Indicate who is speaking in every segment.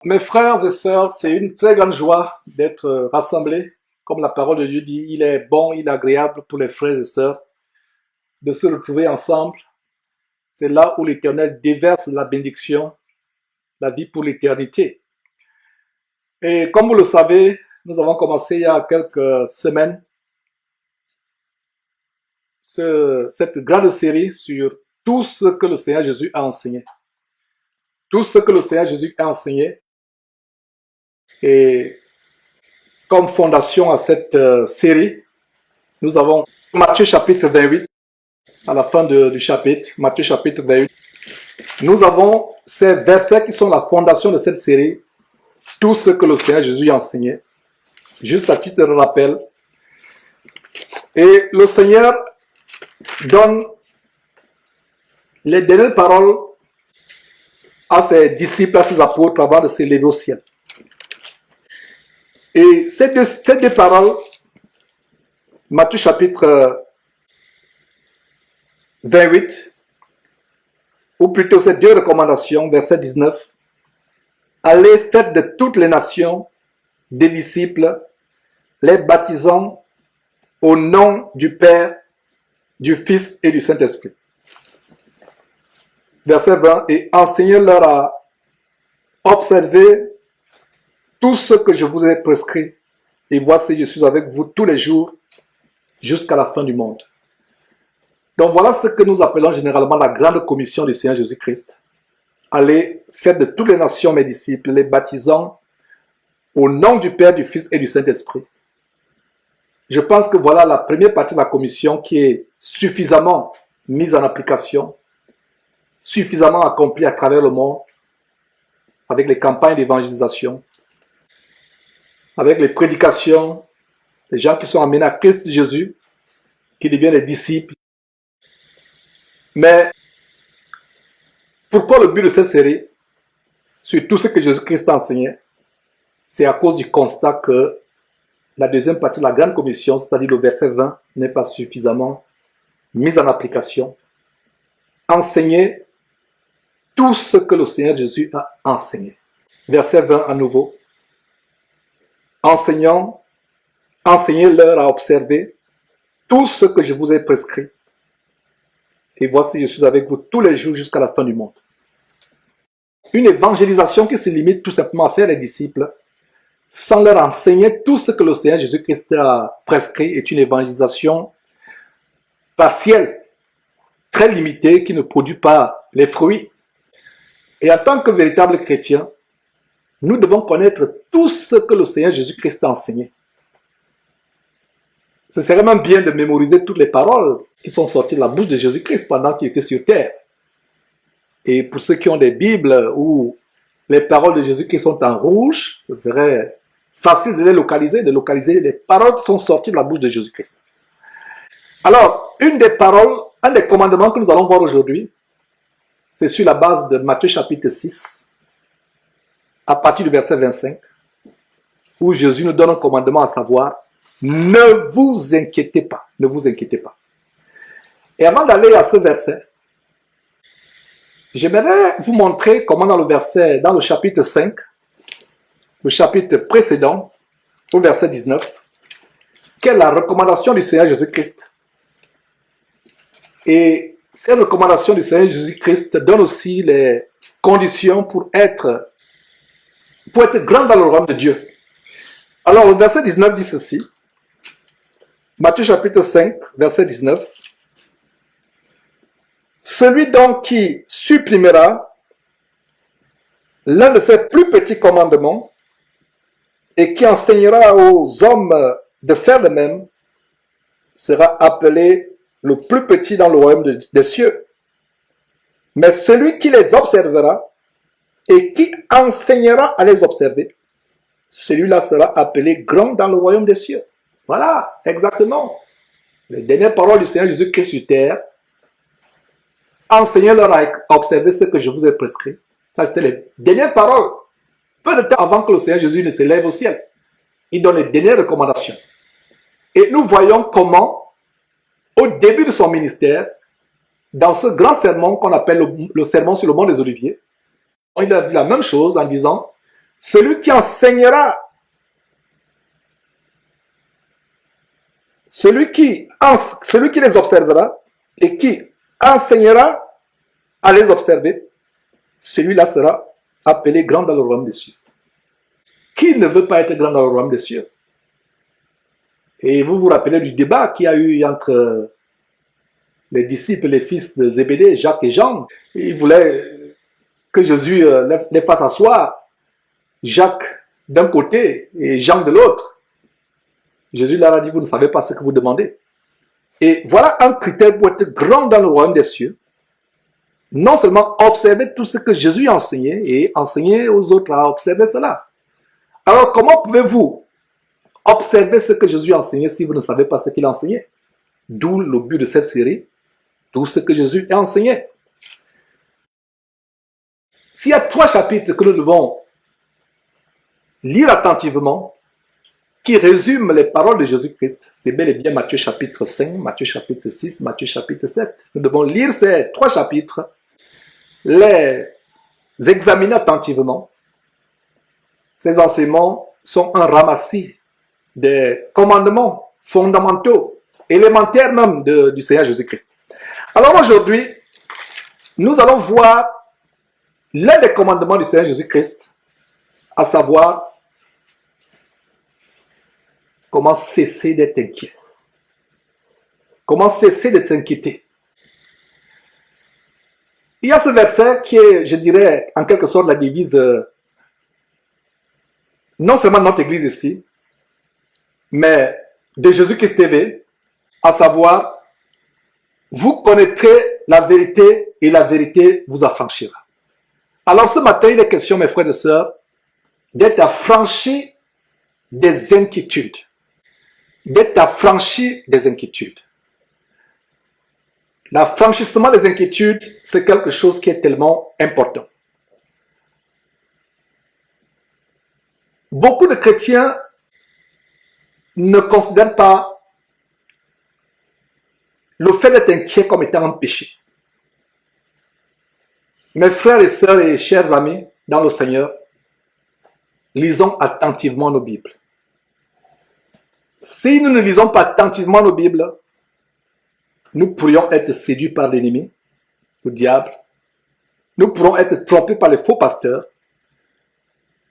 Speaker 1: Mes frères et sœurs, c'est une très grande joie d'être rassemblés. Comme la parole de Dieu dit, il est bon, il est agréable pour les frères et sœurs de se retrouver ensemble. C'est là où l'Éternel déverse la bénédiction, la vie pour l'éternité. Et comme vous le savez, nous avons commencé il y a quelques semaines cette grande série sur tout ce que le Seigneur Jésus a enseigné. Tout ce que le Seigneur Jésus a enseigné. Et comme fondation à cette série, nous avons Matthieu chapitre 28, à la fin du chapitre, Matthieu chapitre 28. Nous avons ces versets qui sont la fondation de cette série, tout ce que le Seigneur Jésus a enseigné, juste à titre de rappel. Et le Seigneur donne les dernières paroles à ses disciples, à ses apôtres, avant de s'élever au ciel. Et ces deux paroles, Matthieu chapitre 28, ou plutôt ces deux recommandations, verset 19, allez, faites de toutes les nations des disciples, les baptisant au nom du Père, du Fils et du Saint-Esprit. Verset 20, et enseignez-leur à observer tout ce que je vous ai prescrit, et voici, je suis avec vous tous les jours jusqu'à la fin du monde. Donc voilà ce que nous appelons généralement la grande commission du Seigneur Jésus-Christ. Allez, faites de toutes les nations mes disciples, les baptisant au nom du Père, du Fils et du Saint-Esprit. Je pense que voilà la première partie de la commission qui est suffisamment mise en application, suffisamment accomplie à travers le monde, avec les campagnes d'évangélisation, avec les prédications, les gens qui sont amenés à Christ Jésus, qui deviennent des disciples. Mais pourquoi le but de cette série, sur tout ce que Jésus-Christ a enseigné, c'est à cause du constat que la deuxième partie de la grande commission, c'est-à-dire le verset 20, n'est pas suffisamment mise en application. Enseigner tout ce que le Seigneur Jésus a enseigné. Verset 20 à nouveau. Enseignez-leur à observer tout ce que je vous ai prescrit. Et voici, je suis avec vous tous les jours jusqu'à la fin du monde. Une évangélisation qui se limite tout simplement à faire les disciples, sans leur enseigner tout ce que le Seigneur Jésus-Christ a prescrit, est une évangélisation partielle, très limitée, qui ne produit pas les fruits. Et en tant que véritables chrétiens, nous devons connaître tout ce que le Seigneur Jésus-Christ a enseigné. Ce serait même bien de mémoriser toutes les paroles qui sont sorties de la bouche de Jésus-Christ pendant qu'il était sur terre. Et pour ceux qui ont des Bibles où les paroles de Jésus-Christ sont en rouge, ce serait facile de localiser les paroles qui sont sorties de la bouche de Jésus-Christ. Alors, un des commandements que nous allons voir aujourd'hui, c'est sur la base de Matthieu chapitre 6, à partir du verset 25, où Jésus nous donne un commandement à savoir, ne vous inquiétez pas, ne vous inquiétez pas. Et avant d'aller à ce verset, j'aimerais vous montrer comment dans le chapitre 5, le chapitre précédent, au verset 19, quelle est la recommandation du Seigneur Jésus-Christ. Et cette recommandation du Seigneur Jésus-Christ donne aussi les conditions pour être grand dans le royaume de Dieu. Alors le verset 19 dit ceci, Matthieu chapitre 5, verset 19, celui donc qui supprimera l'un de ses plus petits commandements et qui enseignera aux hommes de faire de même sera appelé le plus petit dans le royaume des cieux. Mais celui qui les observera et qui enseignera à les observer, celui-là sera appelé grand dans le royaume des cieux. Voilà, exactement. Les dernières paroles du Seigneur Jésus-Christ sur terre, enseignez-leur à observer ce que je vous ai prescrit. Ça, c'était les dernières paroles. Peu de temps avant que le Seigneur Jésus ne s'élève au ciel. Il donne les dernières recommandations. Et nous voyons comment, au début de son ministère, dans ce grand sermon qu'on appelle le sermon sur le mont des Oliviers, il a dit la même chose en disant, celui qui enseignera, celui qui les observera et qui enseignera à les observer, celui-là sera appelé grand dans le royaume des cieux. Qui ne veut pas être grand dans le royaume des cieux? Et vous vous rappelez du débat qu'il y a eu entre les disciples, les fils de Zébédée, Jacques et Jean. Ils voulaient que Jésus les fasse asseoir, Jacques d'un côté et Jean de l'autre. Jésus leur a dit, vous ne savez pas ce que vous demandez. Et voilà un critère pour être grand dans le royaume des cieux. Non seulement observer tout ce que Jésus a enseigné et enseigner aux autres à observer cela. Alors comment pouvez-vous observer ce que Jésus a enseigné si vous ne savez pas ce qu'il a enseigné? D'où le but de cette série, tout ce que Jésus a enseigné. S'il y a 3 chapitres que nous devons lire attentivement, qui résument les paroles de Jésus-Christ, c'est bel et bien Matthieu chapitre 5, Matthieu chapitre 6, Matthieu chapitre 7. Nous devons lire ces 3 chapitres, les examiner attentivement. Ces enseignements sont un ramassis des commandements fondamentaux, élémentaires même du Seigneur Jésus-Christ. Alors aujourd'hui, nous allons voir l'un des commandements du Seigneur Jésus-Christ, à savoir comment cesser d'être inquiet. Comment cesser d'être inquiété. Il y a ce verset qui est, je dirais, en quelque sorte la devise, non seulement de notre église ici, mais de Jésus-Christ TV, à savoir, vous connaîtrez la vérité et la vérité vous affranchira. Alors ce matin, il est question, mes frères et sœurs, d'être affranchi des inquiétudes. D'être affranchi des inquiétudes. L'affranchissement des inquiétudes, c'est quelque chose qui est tellement important. Beaucoup de chrétiens ne considèrent pas le fait d'être inquiet comme étant un péché. Mes frères et sœurs et chers amis dans le Seigneur, lisons attentivement nos Bibles. Si nous ne lisons pas attentivement nos Bibles, nous pourrions être séduits par l'ennemi, le diable. Nous pourrons être trompés par les faux pasteurs.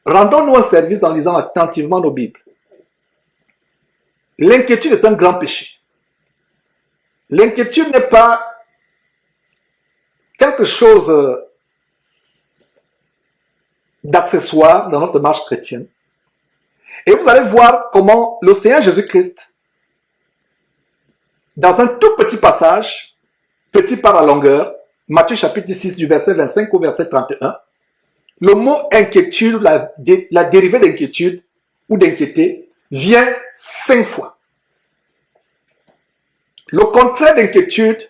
Speaker 1: Rendons-nous un service en lisant attentivement nos Bibles. L'inquiétude est un grand péché. L'inquiétude n'est pas quelque chose d'accessoire dans notre marche chrétienne. Et vous allez voir comment le Seigneur Jésus-Christ, dans un tout petit passage, petit par la longueur, Matthieu chapitre 6 du verset 25 au verset 31, le mot inquiétude, la dérivée d'inquiétude ou d'inquiéter, vient 5 fois. Le contraire d'inquiétude,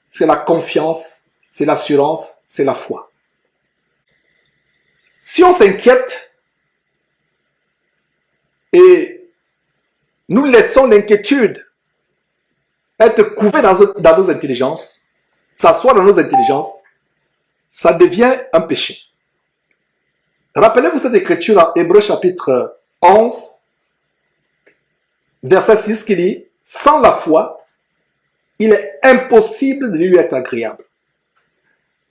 Speaker 1: c'est la confiance, c'est l'assurance, c'est la foi. Si on s'inquiète et nous laissons l'inquiétude être couvert dans nos intelligences, s'asseoir dans nos intelligences, ça devient un péché. Rappelez-vous cette écriture en Hébreux chapitre 11, verset 6 qui dit « Sans la foi, il est impossible de lui être agréable. »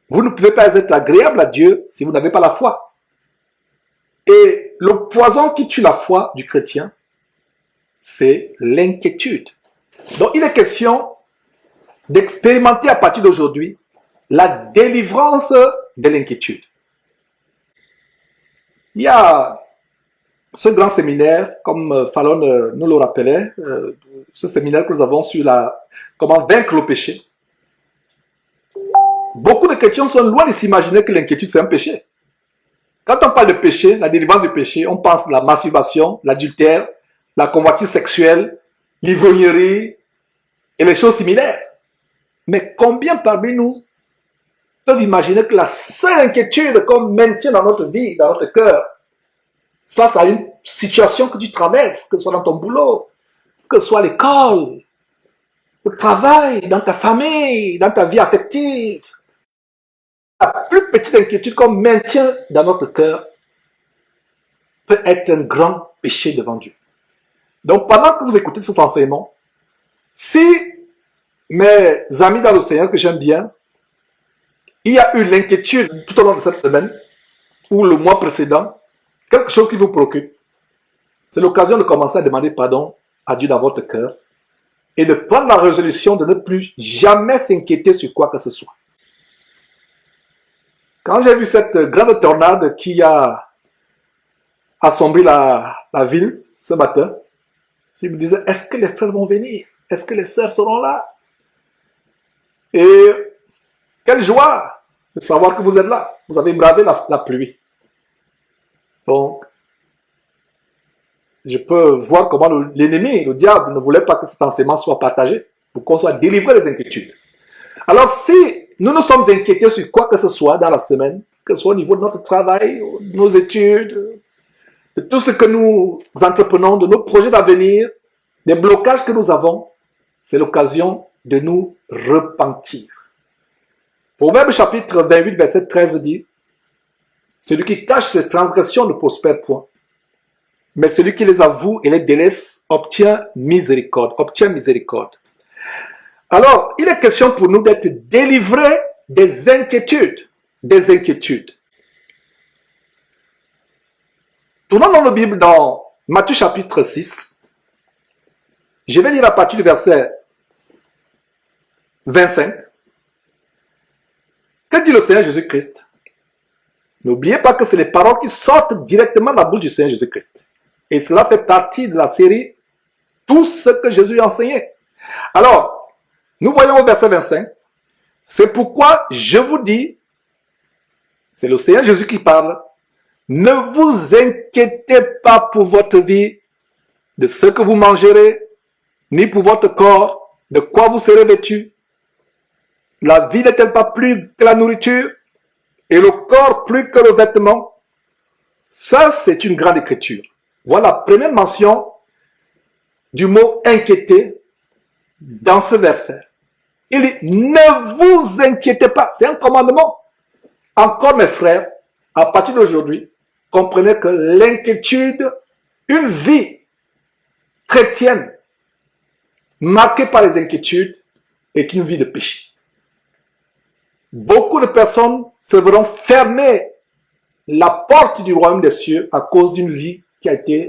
Speaker 1: Vous ne pouvez pas être agréable à Dieu si vous n'avez pas la foi. Et le poison qui tue la foi du chrétien, c'est l'inquiétude. Donc il est question d'expérimenter à partir d'aujourd'hui la délivrance de l'inquiétude. Il y a ce grand séminaire, comme Fallon nous le rappelait, ce séminaire que nous avons sur comment vaincre le péché. Beaucoup de chrétiens sont loin de s'imaginer que l'inquiétude c'est un péché. Quand on parle de péché, la délivrance du péché, on pense à la masturbation, l'adultère, la convoitise sexuelle, l'ivrognerie et les choses similaires. Mais combien parmi nous peuvent imaginer que la seule inquiétude qu'on maintient dans notre vie, dans notre cœur, face à une situation que tu traverses, que ce soit dans ton boulot, que ce soit à l'école, au travail, dans ta famille, dans ta vie affective, la plus petite inquiétude qu'on maintient dans notre cœur, peut être un grand péché devant Dieu. Donc, pendant que vous écoutez cet enseignement, si mes amis dans le Seigneur que j'aime bien, il y a eu l'inquiétude tout au long de cette semaine ou le mois précédent, quelque chose qui vous préoccupe, c'est l'occasion de commencer à demander pardon à Dieu dans votre cœur et de prendre la résolution de ne plus jamais s'inquiéter sur quoi que ce soit. Quand j'ai vu cette grande tornade qui a assombri la ville ce matin, je me disais, est-ce que les frères vont venir? Est-ce que les sœurs seront là? Et quelle joie de savoir que vous êtes là. Vous avez bravé la pluie. Donc, je peux voir comment l'ennemi, le diable, ne voulait pas que cet enseignement soit partagé pour qu'on soit délivré des inquiétudes. Alors, si nous nous sommes inquiétés sur quoi que ce soit dans la semaine, que ce soit au niveau de notre travail, de nos études, de tout ce que nous entreprenons, de nos projets d'avenir, des blocages que nous avons, c'est l'occasion de nous repentir. Proverbe chapitre 28, verset 13 dit, « Celui qui cache ses transgressions ne prospère point, mais celui qui les avoue et les délaisse obtient miséricorde. » Obtient miséricorde. Alors, il est question pour nous d'être délivrés des inquiétudes. Des inquiétudes. Tournons dans la Bible dans Matthieu chapitre 6. Je vais lire à partir du verset 25. Que dit le Seigneur Jésus-Christ? N'oubliez pas que c'est les paroles qui sortent directement de la bouche du Seigneur Jésus-Christ. Et cela fait partie de la série Tout ce que Jésus a enseigné. Alors, nous voyons au verset 25. C'est pourquoi je vous dis, c'est le Seigneur Jésus qui parle, ne vous inquiétez pas pour votre vie, de ce que vous mangerez, ni pour votre corps, de quoi vous serez vêtus. La vie n'est-elle pas plus que la nourriture, et le corps plus que le vêtement? Ça, c'est une grande écriture. Voilà la première mention du mot inquiéter dans ce verset. Il dit, ne vous inquiétez pas. C'est un commandement. Encore mes frères, à partir d'aujourd'hui, comprenez que l'inquiétude, une vie chrétienne marquée par les inquiétudes, est une vie de péché. Beaucoup de personnes se verront fermer la porte du royaume des cieux à cause d'une vie qui a été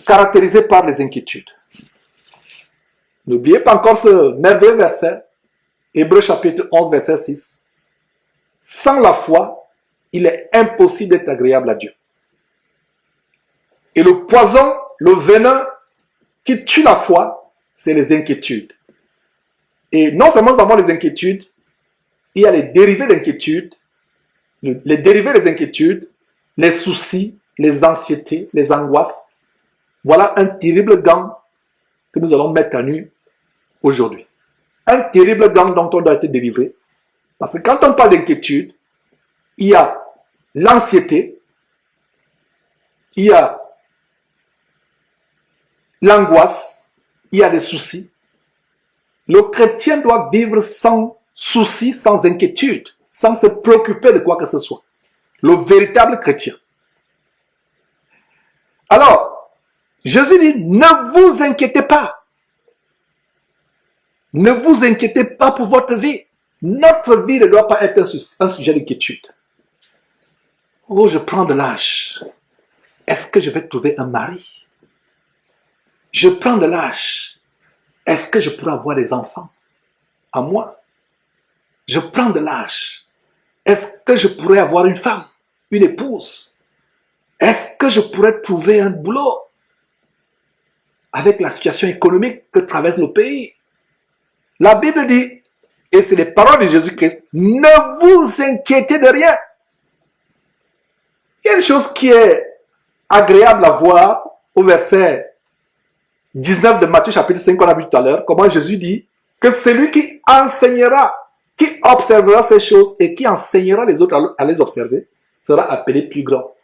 Speaker 1: caractérisée par les inquiétudes. N'oubliez pas encore ce merveilleux verset, Hébreux chapitre 11, verset 6. Sans la foi, il est impossible d'être agréable à Dieu. Et le poison, le venin qui tue la foi, c'est les inquiétudes. Et non seulement nous avons les inquiétudes, il y a les dérivés d'inquiétude, les dérivés des inquiétudes, les soucis, les anxiétés, les angoisses. Voilà un terrible gant que nous allons mettre à nu aujourd'hui. Un terrible gant dont on doit être délivré. Parce que quand on parle d'inquiétude, il y a l'anxiété, il y a l'angoisse, il y a des soucis. Le chrétien doit vivre sans souci, sans inquiétude, sans se préoccuper de quoi que ce soit. Le véritable chrétien. Alors, Jésus dit, ne vous inquiétez pas. Ne vous inquiétez pas pour votre vie. Notre vie ne doit pas être un sujet d'inquiétude. Oh, je prends de l'âge. Est-ce que je vais trouver un mari? Je prends de l'âge. Est-ce que je pourrai avoir des enfants à moi? Je prends de l'âge. Est-ce que je pourrais avoir une femme, une épouse? Est-ce que je pourrais trouver un boulot? Avec la situation économique que traverse le pays. La Bible dit, et c'est les paroles de Jésus-Christ, ne vous inquiétez de rien. Il y a une chose qui est agréable à voir au verset 19 de Matthieu chapitre 5 qu'on a vu tout à l'heure, comment Jésus dit que celui qui enseignera, qui observera ces choses et qui enseignera les autres à les observer, sera appelé plus grand.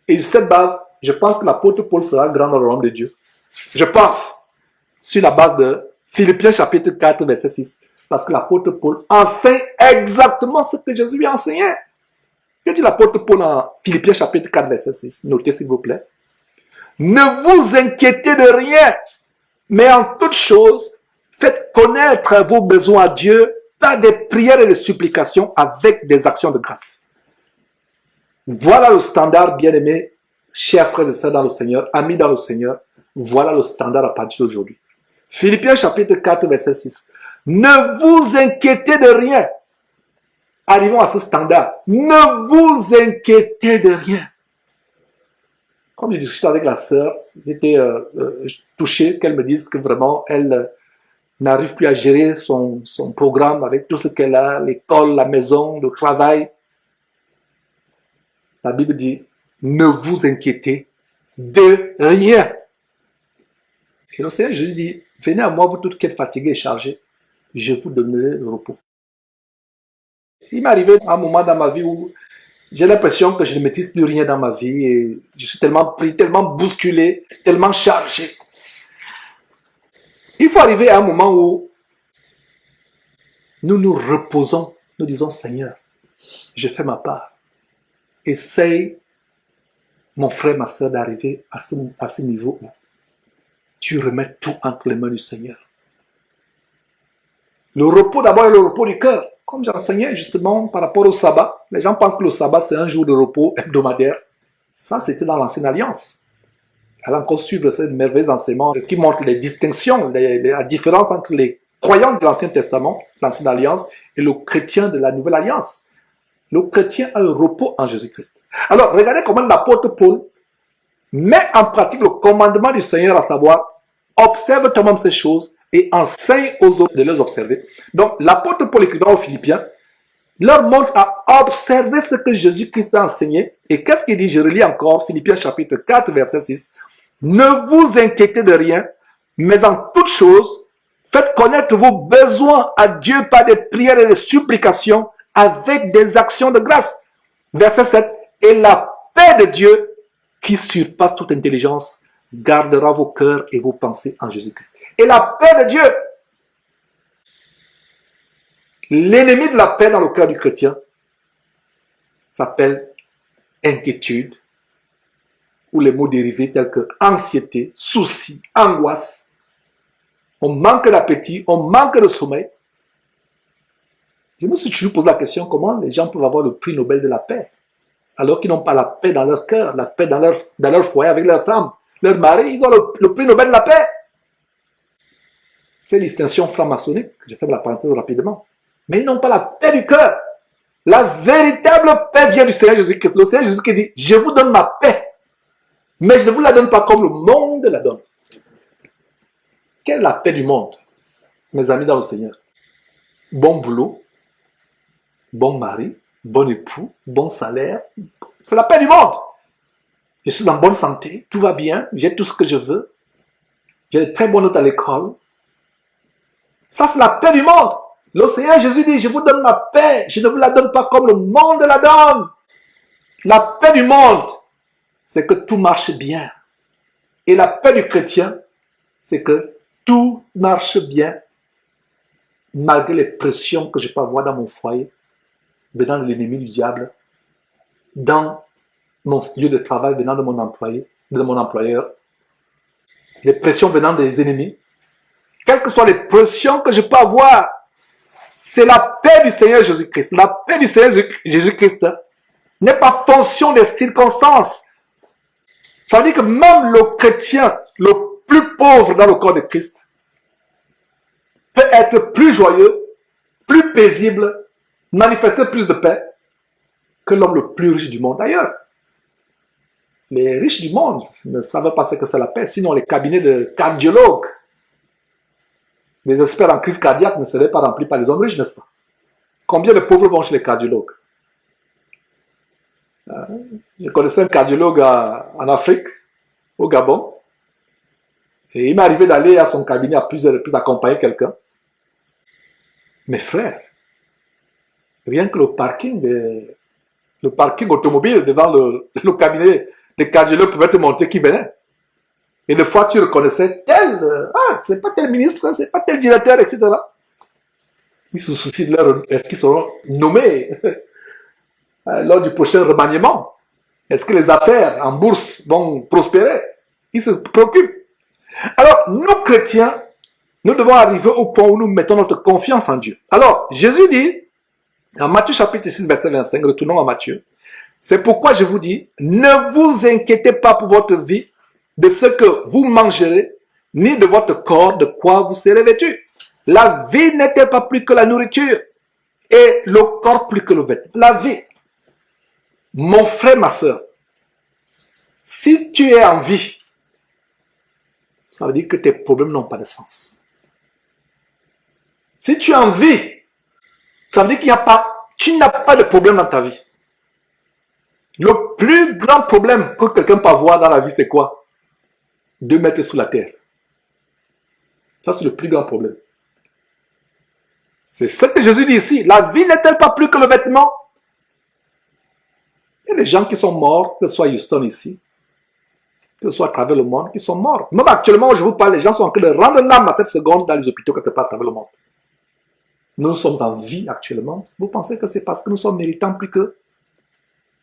Speaker 1: Et sur cette base, je pense que l'apôtre Paul sera grand dans le royaume de Dieu. Je pense, sur la base de Philippiens chapitre 4, verset 6, parce que l'apôtre Paul enseigne exactement ce que Jésus lui a enseigné. Que dit l'apôtre Paul en Philippiens chapitre 4, verset 6? Notez s'il vous plaît. Ne vous inquiétez de rien, mais en toute chose, faites connaître vos besoins à Dieu par des prières et des supplications avec des actions de grâce. Voilà le standard, bien-aimé, chers frères et sœurs dans le Seigneur, amis dans le Seigneur. Voilà le standard à partir d'aujourd'hui. Philippiens chapitre 4, verset 6. Ne vous inquiétez de rien. Arrivons à ce standard. Ne vous inquiétez de rien. Comme je discutais avec la sœur, j'étais touché qu'elle me dise que vraiment, elle n'arrive plus à gérer son programme avec tout ce qu'elle a, l'école, la maison, le travail. La Bible dit, ne vous inquiétez de rien. Et le Seigneur Jésus dit, venez à moi, vous tous qui êtes fatigués et chargés, je vous donnerai le repos. Il m'est arrivé un moment dans ma vie où j'ai l'impression que je ne maîtrise plus rien dans ma vie et je suis tellement pris, tellement bousculé, tellement chargé. Il faut arriver à un moment où nous nous reposons, nous disons, Seigneur, je fais ma part. Essaye, mon frère, ma soeur, d'arriver à ce niveau où tu remets tout entre les mains du Seigneur. Le repos d'abord est le repos du cœur. Comme j'enseignais justement par rapport au sabbat, les gens pensent que le sabbat c'est un jour de repos hebdomadaire. Ça c'était dans l'ancienne alliance. Elle a encore suivre ces merveilleux enseignements qui montrent les distinctions, la différence entre les croyants de l'Ancien Testament, l'ancienne alliance, et le chrétien de la nouvelle alliance. Le chrétien a le repos en Jésus-Christ. Alors regardez comment l'apôtre Paul met en pratique le commandement du Seigneur, à savoir, observe toi-même ces choses et enseigne aux autres de les observer. Donc, l'apôtre Paul écrivant aux Philippiens leur montre à observer ce que Jésus-Christ a enseigné. Et qu'est-ce qu'il dit? Je relis encore Philippiens chapitre 4, verset 6. Ne vous inquiétez de rien, mais en toute chose, faites connaître vos besoins à Dieu par des prières et des supplications avec des actions de grâce. Verset 7. Et la paix de Dieu, qui surpasse toute intelligence, gardera vos cœurs et vos pensées en Jésus-Christ. Et la paix de Dieu, l'ennemi de la paix dans le cœur du chrétien, s'appelle inquiétude, ou les mots dérivés tels que anxiété, souci, angoisse. On manque d'appétit, on manque de sommeil. Je me suis toujours posé la question, comment les gens peuvent avoir le prix Nobel de la paix, alors qu'ils n'ont pas la paix dans leur cœur, la paix dans leur foyer avec leur femme, leur mari, ils ont le prix Nobel de la paix. C'est l'extinction franc-maçonnique, je fais la parenthèse rapidement. Mais ils n'ont pas la paix du cœur. La véritable paix vient du Seigneur Jésus-Christ. Le Seigneur Jésus-Christ dit, je vous donne ma paix, mais je ne vous la donne pas comme le monde la donne. Quelle est la paix du monde, mes amis dans le Seigneur? Bon boulot, bon mari, bon époux, bon salaire. C'est la paix du monde. Je suis en bonne santé, tout va bien, j'ai tout ce que je veux. J'ai de très bonnes notes à l'école. Ça, c'est la paix du monde. Le Seigneur Jésus dit, je vous donne ma paix, je ne vous la donne pas comme le monde la donne. La paix du monde, c'est que tout marche bien. Et la paix du chrétien, c'est que tout marche bien, malgré les pressions que je peux avoir dans mon foyer, venant de l'ennemi du diable, dans mon lieu de travail, venant de mon employé, de mon employeur, les pressions venant des ennemis. Quelles que soient les pressions que je peux avoir, c'est la paix du Seigneur Jésus-Christ. La paix du Seigneur Jésus-Christ n'est pas fonction des circonstances. Ça veut dire que même le chrétien le plus pauvre dans le corps de Christ peut être plus joyeux, plus paisible, manifester plus de paix que l'homme le plus riche du monde. D'ailleurs, les riches du monde ne savent pas ce que c'est la paix, sinon les cabinets de cardiologues, les experts en crise cardiaque ne seraient pas remplis par les hommes riches, n'est-ce pas? Combien de pauvres vont chez les cardiologues? Je connaissais un cardiologue en Afrique, au Gabon, et il m'est arrivé d'aller à son cabinet à plusieurs reprises accompagner quelqu'un. Mes frères, rien que le parking automobile devant le cabinet des cardiologues pouvait te montrer qui venait. Et des fois, tu reconnaissais tel, c'est pas tel ministre, c'est pas tel directeur, etc. Ils se soucient de leur, est-ce qu'ils seront nommés? lors du prochain remaniement. Est-ce que les affaires en bourse vont prospérer? Ils se préoccupent. Alors, nous chrétiens, nous devons arriver au point où nous mettons notre confiance en Dieu. Alors, Jésus dit, dans Matthieu chapitre 6, verset 25, retournons à Matthieu, c'est pourquoi je vous dis, ne vous inquiétez pas pour votre vie, de ce que vous mangerez, ni de votre corps, de quoi vous serez vêtu. La vie n'était pas plus que la nourriture, et le corps plus que le vêtement. La vie. Mon frère, ma soeur, si tu es en vie, ça veut dire que tes problèmes n'ont pas de sens. Si tu es en vie, ça veut dire qu'il n'y a pas, tu n'as pas de problème dans ta vie. Le plus grand problème que quelqu'un peut avoir dans la vie, c'est quoi? 2 mètres sous la terre. Ça, c'est le plus grand problème. C'est ce que Jésus dit ici. La vie n'est-elle pas plus que le vêtement? Il y a des gens qui sont morts, que ce soit Houston ici, que ce soit à travers le monde, qui sont morts. Même actuellement, où je vous parle, les gens sont en train de rendre l'âme à cette seconde dans les hôpitaux quelque part à travers le monde. Nous sommes en vie actuellement. Vous pensez que c'est parce que nous sommes méritants plus que?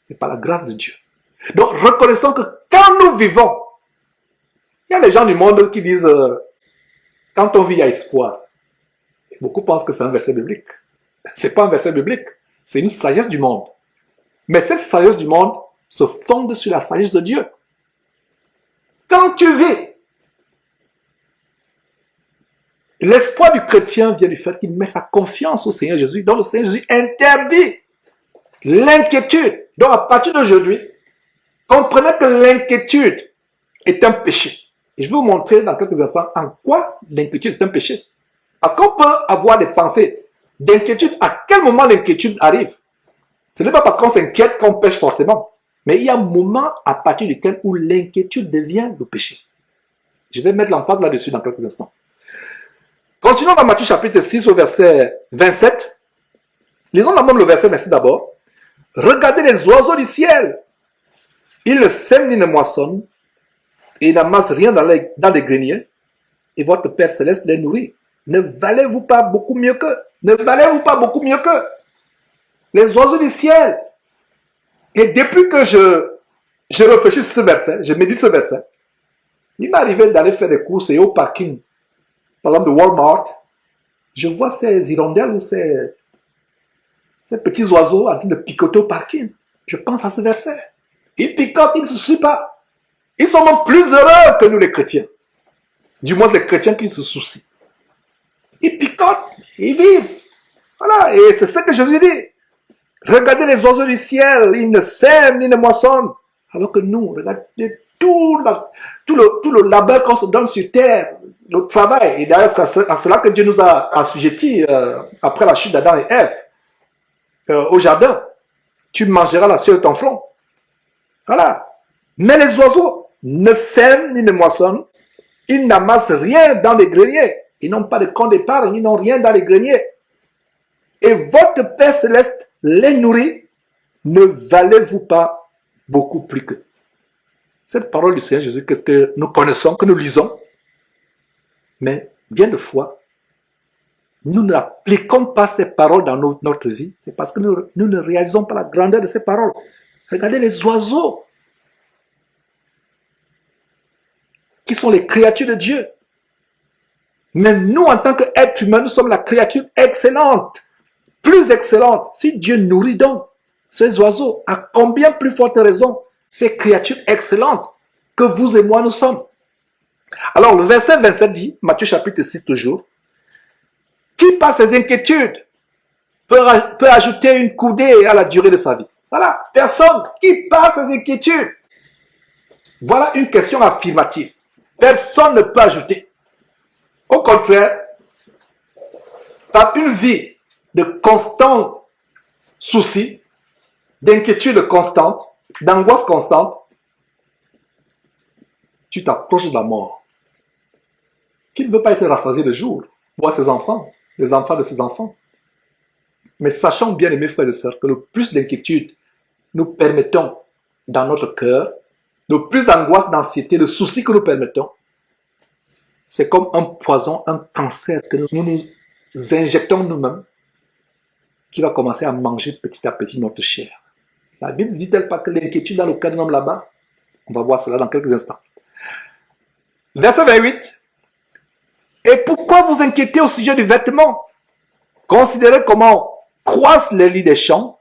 Speaker 1: C'est par la grâce de Dieu. Donc, reconnaissons que quand nous vivons, il y a des gens du monde qui disent quand on vit, il y a espoir. Et beaucoup pensent que c'est un verset biblique. C'est pas un verset biblique. C'est une sagesse du monde. Mais cette sagesse du monde se fonde sur la sagesse de Dieu. Quand tu vis, l'espoir du chrétien vient du fait qu'il met sa confiance au Seigneur Jésus. Donc le Seigneur Jésus interdit l'inquiétude. Donc à partir d'aujourd'hui, comprenez que l'inquiétude est un péché. Et je vais vous montrer dans quelques instants en quoi l'inquiétude est un péché. Parce qu'on peut avoir des pensées d'inquiétude. À quel moment l'inquiétude arrive? Ce n'est pas parce qu'on s'inquiète qu'on pêche forcément. Mais il y a un moment à partir duquel où l'inquiétude devient le péché. Je vais mettre l'emphase là-dessus dans quelques instants. Continuons dans Matthieu chapitre 6 au verset 27. Lisons d'abord le verset 27 d'abord. Regardez les oiseaux du ciel. Ils ne sèment ni ne moissonnent. Et n'amassent rien dans les greniers. Et votre Père Céleste les nourrit. Ne valez-vous pas beaucoup mieux qu'eux? Ne valez-vous pas beaucoup mieux qu'eux? Les oiseaux du ciel. Et depuis que je réfléchis sur ce verset, je médite ce verset, il m'est arrivé d'aller faire des courses et au parking, par exemple de Walmart, je vois ces hirondelles ou ces petits oiseaux en train de picoter au parking. Je pense à ce verset. Ils picotent, ils ne se soucient pas. Ils sont même plus heureux que nous les chrétiens. Du moins les chrétiens qui se soucient. Ils picotent, ils vivent. Voilà, et c'est ce que Jésus dit. Regardez les oiseaux du ciel, ils ne sèment ni ne moissonnent. Alors que nous, regardez tout le labeur qu'on se donne sur terre, le travail. Et d'ailleurs, c'est à cela que Dieu nous a assujettis après la chute d'Adam et Ève au jardin. Tu mangeras la sueur de ton front. Voilà. Mais les oiseaux ne sèment ni ne moissonnent. Ils n'amassent rien dans les greniers. Ils n'ont pas de compte d'épargne, ils n'ont rien dans les greniers. Et votre Père Céleste les nourrit. Ne valez-vous pas beaucoup plus qu'eux? Cette parole du Seigneur Jésus, qu'est-ce que nous connaissons, que nous lisons, mais bien de fois, nous n'appliquons pas ces paroles dans notre vie. C'est parce que nous ne réalisons pas la grandeur de ces paroles. Regardez les oiseaux, qui sont les créatures de Dieu. Mais nous, en tant qu'êtres humains, nous sommes la créature excellente, plus excellente. Si Dieu nourrit donc ces oiseaux, à combien plus forte raison ces créatures excellentes que vous et moi nous sommes. Alors le verset 27 dit, Matthieu chapitre 6 toujours, qui par ses inquiétudes peut ajouter une coudée à la durée de sa vie? Voilà, personne qui par ses inquiétudes. Voilà une question affirmative. Personne ne peut ajouter. Au contraire, par une vie de constant souci, d'inquiétude constante, d'angoisse constante, tu t'approches de la mort. Qui ne veut pas être rassasié de jour, voir ses enfants, les enfants de ses enfants. Mais sachant bien, aimés frères et sœurs, que le plus d'inquiétude nous permettons dans notre cœur, le plus d'angoisse, d'anxiété, de soucis que nous permettons, c'est comme un poison, un cancer que nous injectons nous-mêmes, qui va commencer à manger petit à petit notre chair. La Bible dit-elle pas que l'inquiétude dans le cœur d'un homme là-bas? On va voir cela dans quelques instants. Verset 28. Et pourquoi vous inquiétez au sujet du vêtement? Considérez comment croissent les lits des champs.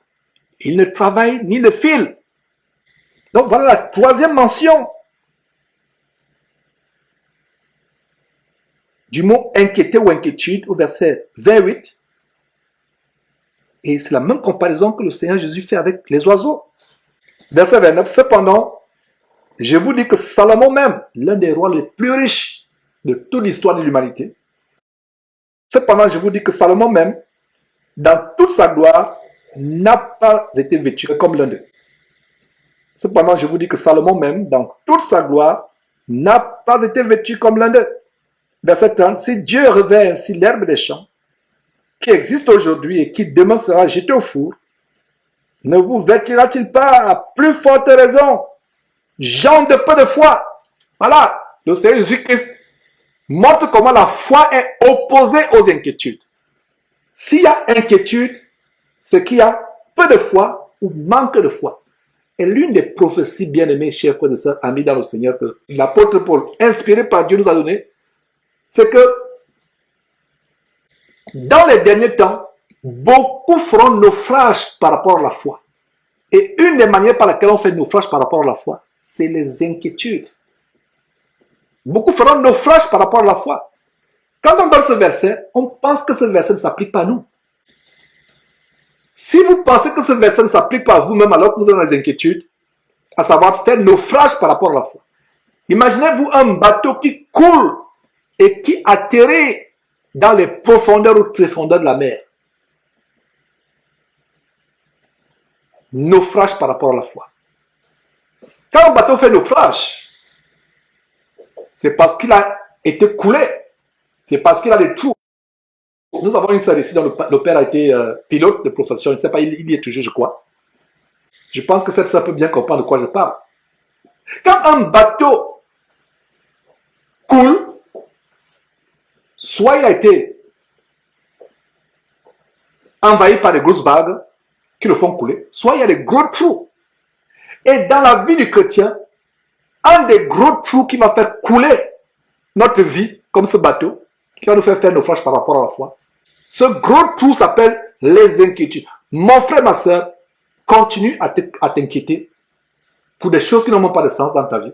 Speaker 1: Ils ne travaillent ni ne filent. Donc voilà la troisième mention du mot inquiéter ou inquiétude au verset 28. Et c'est la même comparaison que le Seigneur Jésus fait avec les oiseaux. Verset 29. Cependant, je vous dis que Salomon même, l'un des rois les plus riches de toute l'histoire de l'humanité, cependant, je vous dis que Salomon même, dans toute sa gloire, n'a pas été vêtu comme l'un d'eux. Cependant, je vous dis que Salomon même, dans toute sa gloire, n'a pas été vêtu comme l'un d'eux. Verset 30. Si Dieu revêt ainsi l'herbe des champs, qui existe aujourd'hui et qui demain sera jetée au four, ne vous vêtira-t-il pas à plus forte raison, gens de peu de foi? Voilà, le Seigneur Jésus-Christ montre comment la foi est opposée aux inquiétudes. S'il y a inquiétude, c'est qu'il y a peu de foi ou manque de foi. Et l'une des prophéties bien-aimées, chers frères et sœurs, amis dans le Seigneur, que l'apôtre Paul, inspiré par Dieu, nous a donné, c'est que dans les derniers temps, beaucoup feront naufrage par rapport à la foi. Et une des manières par laquelle on fait naufrage par rapport à la foi, c'est les inquiétudes. Beaucoup feront naufrage par rapport à la foi. Quand on donne ce verset, on pense que ce verset ne s'applique pas à nous. Si vous pensez que ce verset ne s'applique pas à vous-même alors que vous êtes dans les inquiétudes, à savoir faire naufrage par rapport à la foi. Imaginez-vous un bateau qui coule et qui atterrit dans les profondeurs ou tréfondeurs de la mer. Naufrage par rapport à la foi. Quand un bateau fait naufrage, c'est parce qu'il a été coulé. C'est parce qu'il a des trous. Nous avons une sœur ici dont le père a été pilote de profession. Je ne sais pas, il y est toujours, je crois. Je pense que cette sœur peut bien comprendre de quoi je parle. Quand un bateau coule, soit il a été envahi par des grosses vagues qui le font couler, soit il y a des gros trous. Et dans la vie du chrétien, un des gros trous qui va faire couler notre vie, comme ce bateau, qui va nous faire naufrage par rapport à la foi, ce gros trou s'appelle les inquiétudes. Mon frère, ma soeur, continue à t'inquiéter pour des choses qui n'ont pas de sens dans ta vie.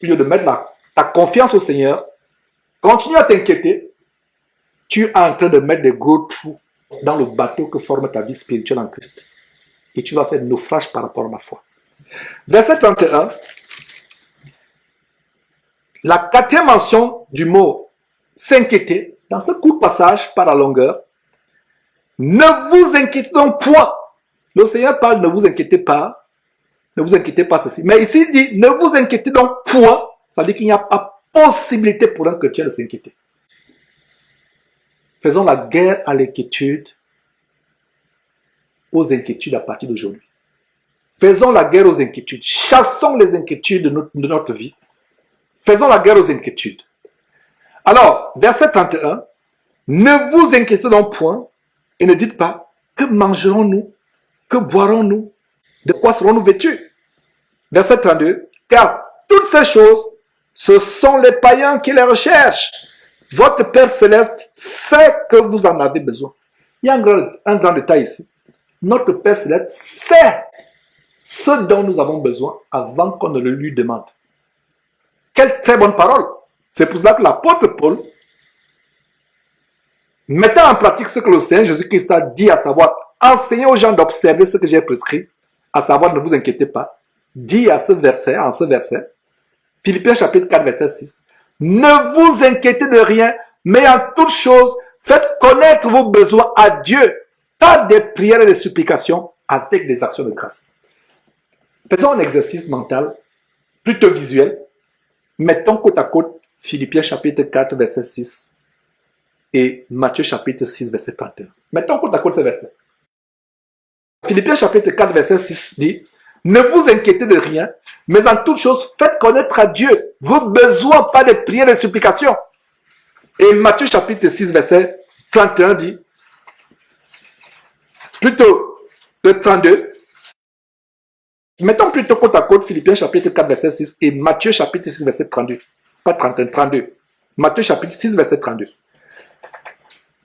Speaker 1: Au lieu de mettre ta confiance au Seigneur, continue à t'inquiéter. Tu es en train de mettre des gros trous dans le bateau que forme ta vie spirituelle en Christ. Et tu vas faire naufrage par rapport à la foi. Verset 31. La quatrième mention du mot s'inquiéter, dans ce court passage par la longueur, ne vous inquiétez donc point. Le Seigneur parle, ne vous inquiétez pas. Ne vous inquiétez pas ceci. Mais ici, il dit, ne vous inquiétez donc point. Ça veut dire qu'il n'y a pas possibilité pour un chrétien de s'inquiéter. Faisons la guerre à l'inquiétude, aux inquiétudes à partir d'aujourd'hui. Faisons la guerre aux inquiétudes. Chassons les inquiétudes de notre vie. Faisons la guerre aux inquiétudes. Alors, verset 31, ne vous inquiétez donc point et ne dites pas, que mangerons-nous? Que boirons-nous? De quoi serons-nous vêtus? Verset 32, car toutes ces choses, ce sont les païens qui les recherchent. Votre Père Céleste sait que vous en avez besoin. Il y a un grand détail ici. Notre Père Céleste sait ce dont nous avons besoin avant qu'on ne le lui demande. Quelle très bonne parole. C'est pour cela que l'apôtre Paul, mettant en pratique ce que le Seigneur Jésus-Christ a dit, à savoir, enseignez aux gens d'observer ce que j'ai prescrit, à savoir, ne vous inquiétez pas, dit en ce verset, Philippiens chapitre 4, verset 6, ne vous inquiétez de rien, mais en toute chose, faites connaître vos besoins à Dieu, par des prières et des supplications, avec des actions de grâce. Faisons un exercice mental, plutôt visuel. Mettons côte à côte Philippiens chapitre 4, verset 6 et Matthieu chapitre 6, verset 31. Mettons côte à côte ces versets. Philippiens chapitre 4, verset 6 dit, ne vous inquiétez de rien, mais en toute chose, faites connaître à Dieu vos besoins par des prières et des supplications. Et Matthieu chapitre 6, verset 31 dit, plutôt le 32, Mettons plutôt côte à côte Philippiens chapitre 4, verset 6 et Matthieu chapitre 6, verset 32. Pas 31, 32. Matthieu chapitre 6, verset 32.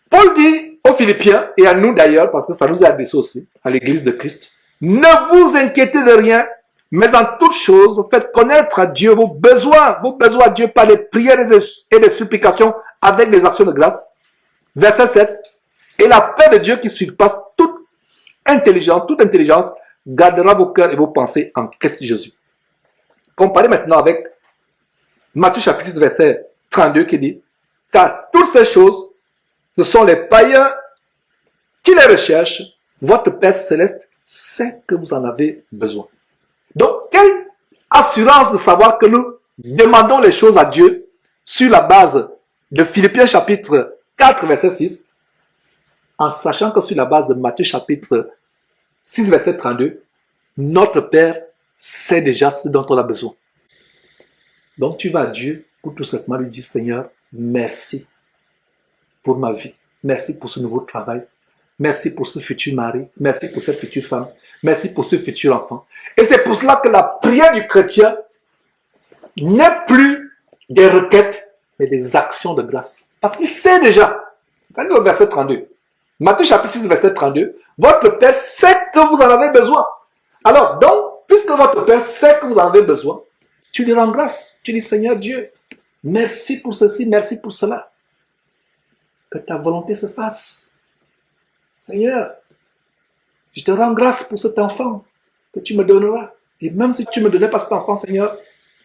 Speaker 1: Paul dit aux Philippiens, et à nous d'ailleurs, parce que ça nous est adressé aussi, à l'église de Christ, ne vous inquiétez de rien, mais en toute chose, faites connaître à Dieu vos besoins à Dieu par les prières et les supplications avec des actions de grâce. Verset 7. Et la paix de Dieu qui surpasse toute intelligence, gardera vos cœurs et vos pensées en Christ Jésus. Comparez maintenant avec Matthieu chapitre 6, verset 32 qui dit, car toutes ces choses, ce sont les païens qui les recherchent. Votre Père céleste sait que vous en avez besoin. Donc, quelle assurance de savoir que nous demandons les choses à Dieu sur la base de Philippiens chapitre 4, verset 6, en sachant que sur la base de Matthieu chapitre 6, verset 32, notre Père sait déjà ce dont on a besoin. Donc, tu vas à Dieu pour tout simplement lui dire, Seigneur, merci pour ma vie. Merci pour ce nouveau travail. Merci pour ce futur mari. Merci pour cette future femme. Merci pour ce futur enfant. Et c'est pour cela que la prière du chrétien n'est plus des requêtes, mais des actions de grâce. Parce qu'il sait déjà. Regardez au verset 32. Matthieu chapitre 6, verset 32. Votre Père sait que vous en avez besoin. Alors, donc, puisque votre Père sait que vous en avez besoin, tu lui rends grâce. Tu dis, Seigneur Dieu, merci pour ceci, merci pour cela. Que ta volonté se fasse. Seigneur, je te rends grâce pour cet enfant que tu me donneras. Et même si tu ne me donnais pas cet enfant, Seigneur,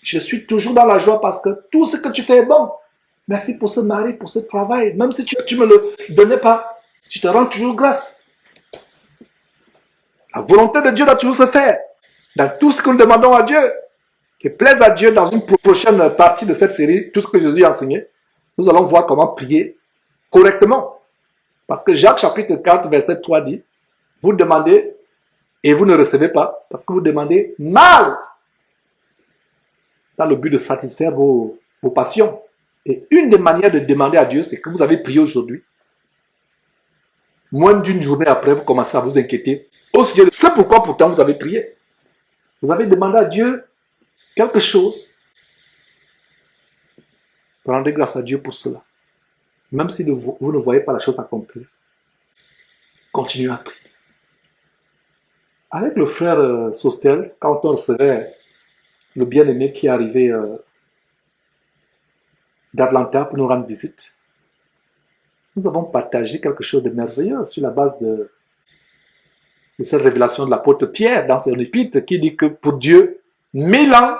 Speaker 1: je suis toujours dans la joie parce que tout ce que tu fais est bon. Merci pour ce mari, pour ce travail. Même si tu ne me le donnais pas, je te rends toujours grâce. La volonté de Dieu doit toujours se faire. Dans tout ce que nous demandons à Dieu, qui plaise à Dieu dans une prochaine partie de cette série, tout ce que Jésus a enseigné, nous allons voir comment prier correctement. Parce que Jacques chapitre 4, verset 3 dit, vous demandez et vous ne recevez pas parce que vous demandez mal dans le but de satisfaire vos passions. Et une des manières de demander à Dieu, c'est que vous avez prié aujourd'hui. Moins d'une journée après, vous commencez à vous inquiéter au sujet de ce pourquoi pourtant vous avez prié. Vous avez demandé à Dieu quelque chose. Rendez grâce à Dieu pour cela. Même si vous ne voyez pas la chose accomplie, continuez à prier. Avec le frère Sostel, quand on recevait le bien-aimé qui est arrivé d'Atlanta pour nous rendre visite, nous avons partagé quelque chose de merveilleux sur la base de cette révélation de l'apôtre Pierre dans son épître qui dit que pour Dieu, 1000 ans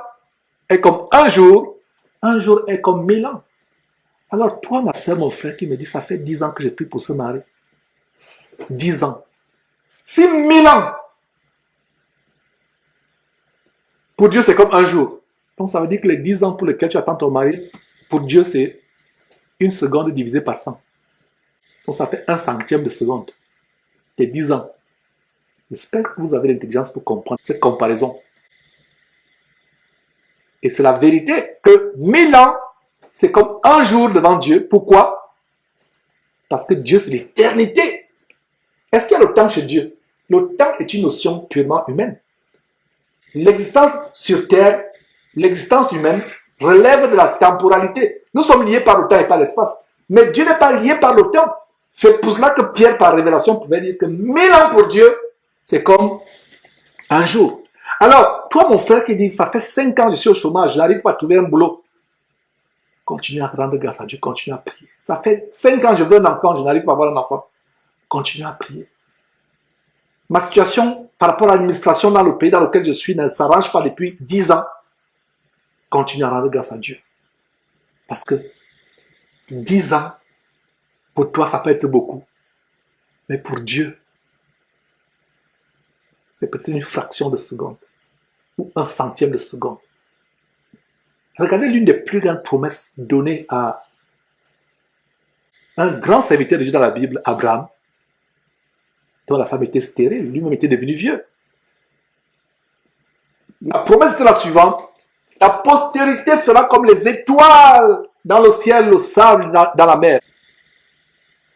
Speaker 1: est comme un jour est comme 1000 ans. Alors toi, ma soeur, mon frère, qui me dit, ça fait 10 ans que j'ai pris pour ce mari. 10 ans. Si 1000 ans, pour Dieu, c'est comme un jour. Donc ça veut dire que les 10 ans pour lesquels tu attends ton mari, pour Dieu, c'est une seconde divisée par 100. Donc ça fait 1/100 de seconde. Tes 10 ans. J'espère que vous avez l'intelligence pour comprendre cette comparaison. Et c'est la vérité que 1000 ans, c'est comme un jour devant Dieu. Pourquoi? Parce que Dieu, c'est l'éternité. Est-ce qu'il y a le temps chez Dieu? Le temps est une notion purement humaine. L'existence sur Terre, l'existence humaine, relève de la temporalité. Nous sommes liés par le temps et par l'espace. Mais Dieu n'est pas lié par le temps. C'est pour cela que Pierre, par révélation, pouvait dire que 1000 ans pour Dieu, c'est comme un jour. Alors, toi, mon frère qui dit, ça fait 5 ans que je suis au chômage, je n'arrive pas à trouver un boulot. Continue à rendre grâce à Dieu, continue à prier. Ça fait 5 ans que je veux un enfant, je n'arrive pas à avoir un enfant. Continue à prier. Ma situation par rapport à l'administration dans le pays dans lequel je suis ne s'arrange pas depuis 10 ans. Continue à rendre grâce à Dieu. Parce que 10 ans, pour toi, ça peut être beaucoup. Mais pour Dieu, c'est peut-être une fraction de seconde. Ou 1/100 de seconde. Regardez l'une des plus grandes promesses données à un grand serviteur de Dieu dans la Bible, Abraham, dont la femme était stérile, lui-même était devenu vieux. La promesse était la suivante: ta postérité sera comme les étoiles dans le ciel, le sable dans la mer.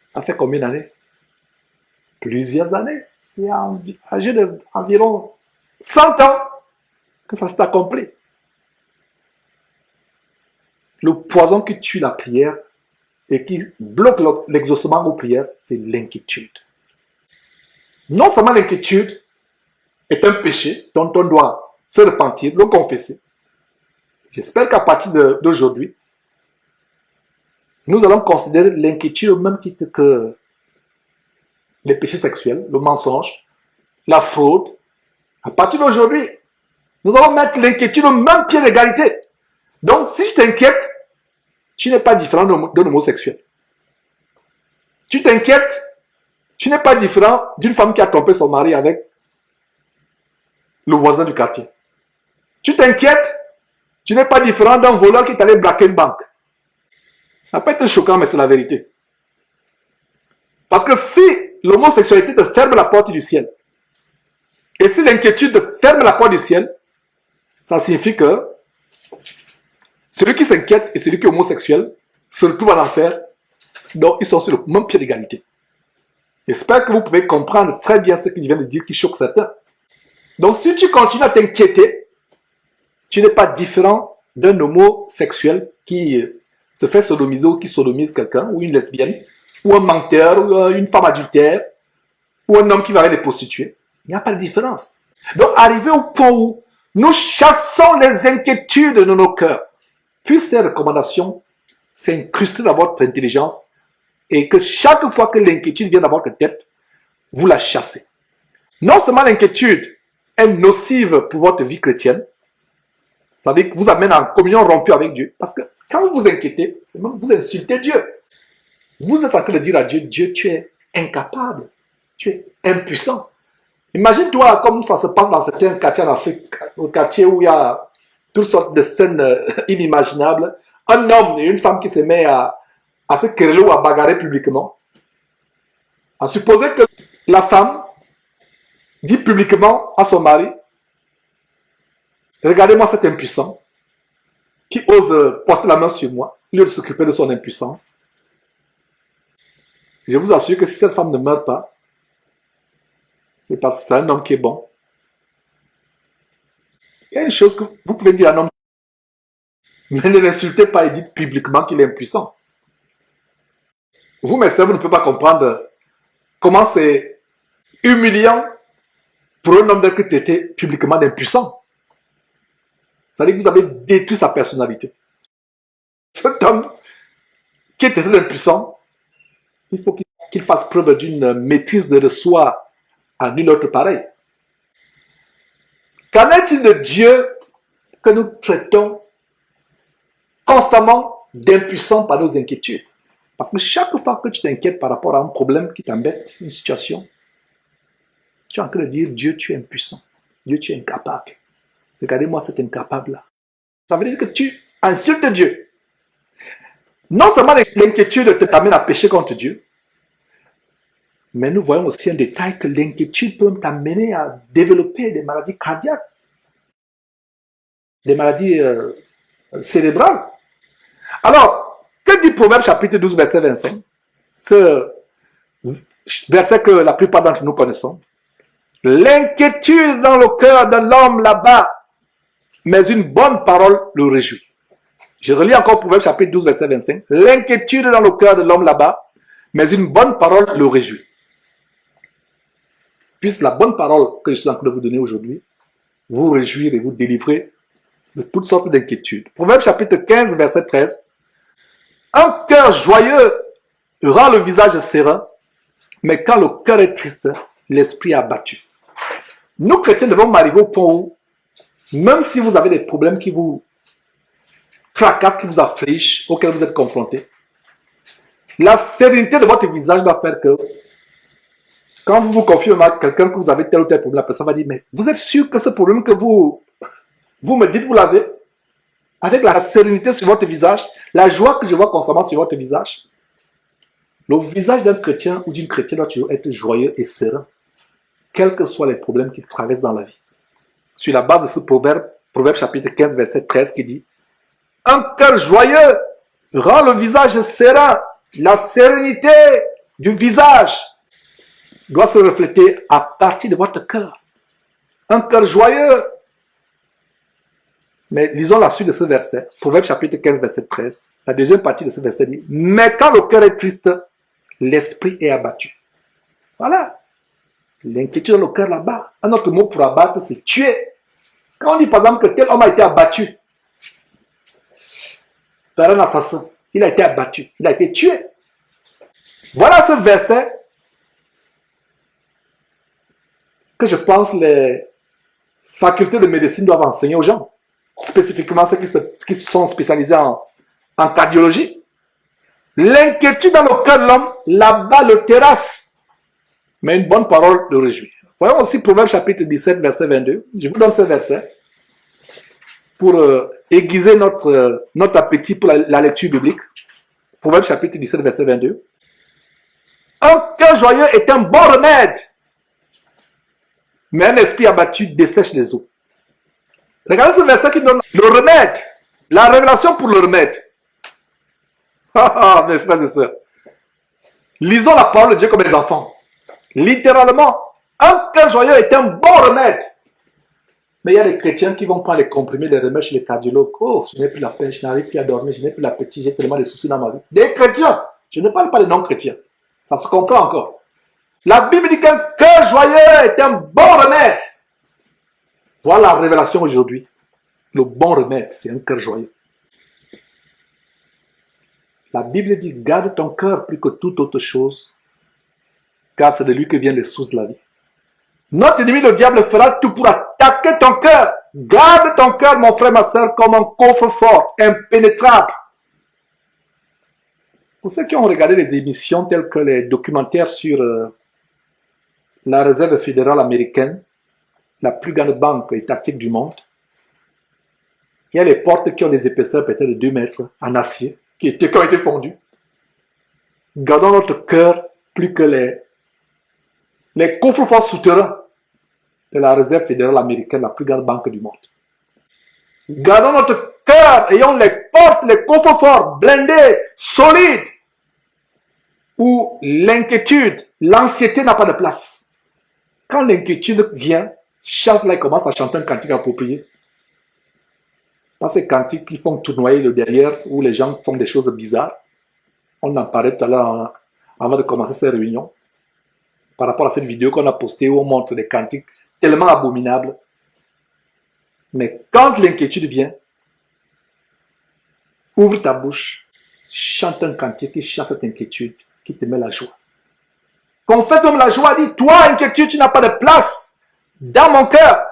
Speaker 1: Ça fait combien d'années? Plusieurs années. C'est âgé d'environ 100 ans. que ça s'est accompli. Le poison qui tue la prière et qui bloque l'exaucement aux prières, c'est l'inquiétude. Non seulement l'inquiétude est un péché dont on doit se repentir, le confesser. J'espère qu'à partir d'aujourd'hui, nous allons considérer l'inquiétude au même titre que les péchés sexuels, le mensonge, la fraude. À partir d'aujourd'hui, nous allons mettre l'inquiétude au même pied d'égalité. Donc, si je t'inquiète, tu n'es pas différent d'un homosexuel. Tu t'inquiètes, tu n'es pas différent d'une femme qui a trompé son mari avec le voisin du quartier. Tu t'inquiètes, tu n'es pas différent d'un voleur qui est allé braquer une banque. Ça peut être choquant, mais c'est la vérité. Parce que si l'homosexualité te ferme la porte du ciel, et si l'inquiétude te ferme la porte du ciel, ça signifie que celui qui s'inquiète et celui qui est homosexuel se retrouvent en enfer, donc ils sont sur le même pied d'égalité. J'espère que vous pouvez comprendre très bien ce que je viens de dire qui choque certains. Donc si tu continues à t'inquiéter, tu n'es pas différent d'un homosexuel qui se fait sodomiser ou qui sodomise quelqu'un, ou une lesbienne, ou un menteur, ou une femme adultère, ou un homme qui va avec les prostituées. Il n'y a pas de différence. Donc arrivé au point où nous chassons les inquiétudes de nos cœurs, puis ces recommandations s'incrustent dans votre intelligence et que chaque fois que l'inquiétude vient dans votre tête, vous la chassez. Non seulement l'inquiétude est nocive pour votre vie chrétienne, ça veut dire que vous amène en communion rompue avec Dieu. Parce que quand vous vous inquiétez, vous insultez Dieu. Vous êtes en train de dire à Dieu, Dieu, tu es incapable, tu es impuissant. Imagine-toi comme ça se passe dans certains quartiers en Afrique, au quartier où il y a toutes sortes de scènes inimaginables. Un homme et une femme qui se met à se quereller ou à bagarrer publiquement. À supposer que la femme dit publiquement à son mari, regardez-moi cet impuissant qui ose porter la main sur moi, au lieu de s'occuper de son impuissance. Je vous assure que si cette femme ne meurt pas, c'est parce que c'est un homme qui est bon. Il y a une chose que vous pouvez dire à un homme, mais ne l'insultez pas et dites publiquement qu'il est impuissant. Vous, mes sœurs, vous ne pouvez pas comprendre comment c'est humiliant pour un homme d'être traité publiquement d'impuissant. C'est-à-dire que vous avez détruit sa personnalité. Cet homme qui est traité d'impuissant, il faut qu'il fasse preuve d'une maîtrise de soi à nul autre pareil. Qu'en est-il de Dieu que nous traitons constamment d'impuissant par nos inquiétudes? Parce que chaque fois que tu t'inquiètes par rapport à un problème qui t'embête, une situation, tu es en train de dire, Dieu, tu es impuissant. Dieu, tu es incapable. Regardez-moi cet incapable-là. Ça veut dire que tu insultes Dieu. Non seulement l'inquiétude t'amène à pécher contre Dieu, mais nous voyons aussi un détail que l'inquiétude peut t'amener à développer des maladies cardiaques, des maladies cérébrales. Alors, que dit Proverbe chapitre 12, verset 25? Ce verset que la plupart d'entre nous connaissons. L'inquiétude dans le cœur de l'homme là-bas, mais une bonne parole le réjouit. Je relis encore Proverbe chapitre 12, verset 25. L'inquiétude dans le cœur de l'homme là-bas, mais une bonne parole le réjouit. Puisse la bonne parole que je suis en train de vous donner aujourd'hui vous réjouir et vous délivrer de toutes sortes d'inquiétudes. Proverbe chapitre 15, verset 13. Un cœur joyeux rend le visage serein, mais quand le cœur est triste, l'esprit est abattu. Nous, chrétiens, devons arriver au point où, même si vous avez des problèmes qui vous tracassent, qui vous affligent, auxquels vous êtes confrontés, la sérénité de votre visage va faire que, quand vous vous confiez à quelqu'un que vous avez tel ou tel problème, la personne va dire, mais vous êtes sûr que ce problème que vous me dites, vous l'avez? Avec la sérénité sur votre visage, la joie que je vois constamment sur votre visage. Le visage d'un chrétien ou d'une chrétienne doit toujours être joyeux et serein, quels que soient les problèmes qu'il traverse dans la vie. Sur la base de ce proverbe, proverbe chapitre 15, verset 13, qui dit, un cœur joyeux rend le visage serein. La sérénité du visage doit se refléter à partir de votre cœur. Un cœur joyeux Mais lisons la suite de ce verset. Proverbe chapitre 15, verset 13. La deuxième partie de ce verset dit, mais quand le cœur est triste, l'esprit est abattu. Voilà. L'inquiétude dans le cœur là-bas. Un autre mot pour abattre, c'est tuer. Quand on dit par exemple que tel homme a été abattu par un assassin, il a été abattu, il a été tué. Voilà ce verset que je pense les facultés de médecine doivent enseigner aux gens. Spécifiquement ceux qui sont spécialisés en cardiologie. L'inquiétude dans le cœur de l'homme, là-bas le terrasse. Mais une bonne parole le réjouit. Voyons aussi Proverbe chapitre 17, verset 22. Je vous donne ce verset pour aiguiser notre appétit pour la lecture biblique. Proverbe chapitre 17, verset 22. Un cœur joyeux est un bon remède, mais un esprit abattu dessèche les eaux. Regardez ce verset qui donne le remède, la révélation pour le remède. Mes frères et sœurs, lisons la parole de Dieu comme les enfants. Littéralement, un cœur joyeux est un bon remède. Mais il y a des chrétiens qui vont prendre les comprimés, les remèdes chez les cardiologues. Oh, je n'ai plus la paix, je n'arrive plus à dormir, je n'ai plus l'appétit, j'ai tellement de soucis dans ma vie. Des chrétiens, je ne parle pas des non-chrétiens. Ça se comprend encore. La Bible dit qu'un cœur joyeux est un bon remède. Voilà la révélation aujourd'hui. Le bon remède, c'est un cœur joyeux. La Bible dit, garde ton cœur plus que toute autre chose, car c'est de lui que viennent les sources de la vie. Notre ennemi, le diable, fera tout pour attaquer ton cœur. Garde ton cœur, mon frère, ma soeur, comme un coffre-fort, impénétrable. Pour ceux qui ont regardé les émissions telles que les documentaires sur la réserve fédérale américaine, la plus grande banque étatique du monde, il y a les portes qui ont des épaisseurs peut-être de 2 mètres en acier, qui ont été fondues. Gardons notre cœur plus que les coffres-forts souterrains de la réserve fédérale américaine, la plus grande banque du monde. Gardons notre cœur, ayons les portes, les coffres-forts blindés, solides, où l'inquiétude, l'anxiété n'a pas de place. Quand l'inquiétude vient, chasse-là commence à chanter un cantique approprié. Pas ces cantiques qui font tournoyer le derrière, où les gens font des choses bizarres. On en parlait tout à l'heure avant de commencer cette réunion. Par rapport à cette vidéo qu'on a postée où on montre des cantiques tellement abominables. Mais quand l'inquiétude vient, ouvre ta bouche, chante un cantique qui chasse cette inquiétude, qui te met la joie. Confesse même la joie, dit, toi, inquiétude, tu n'as pas de place dans mon cœur.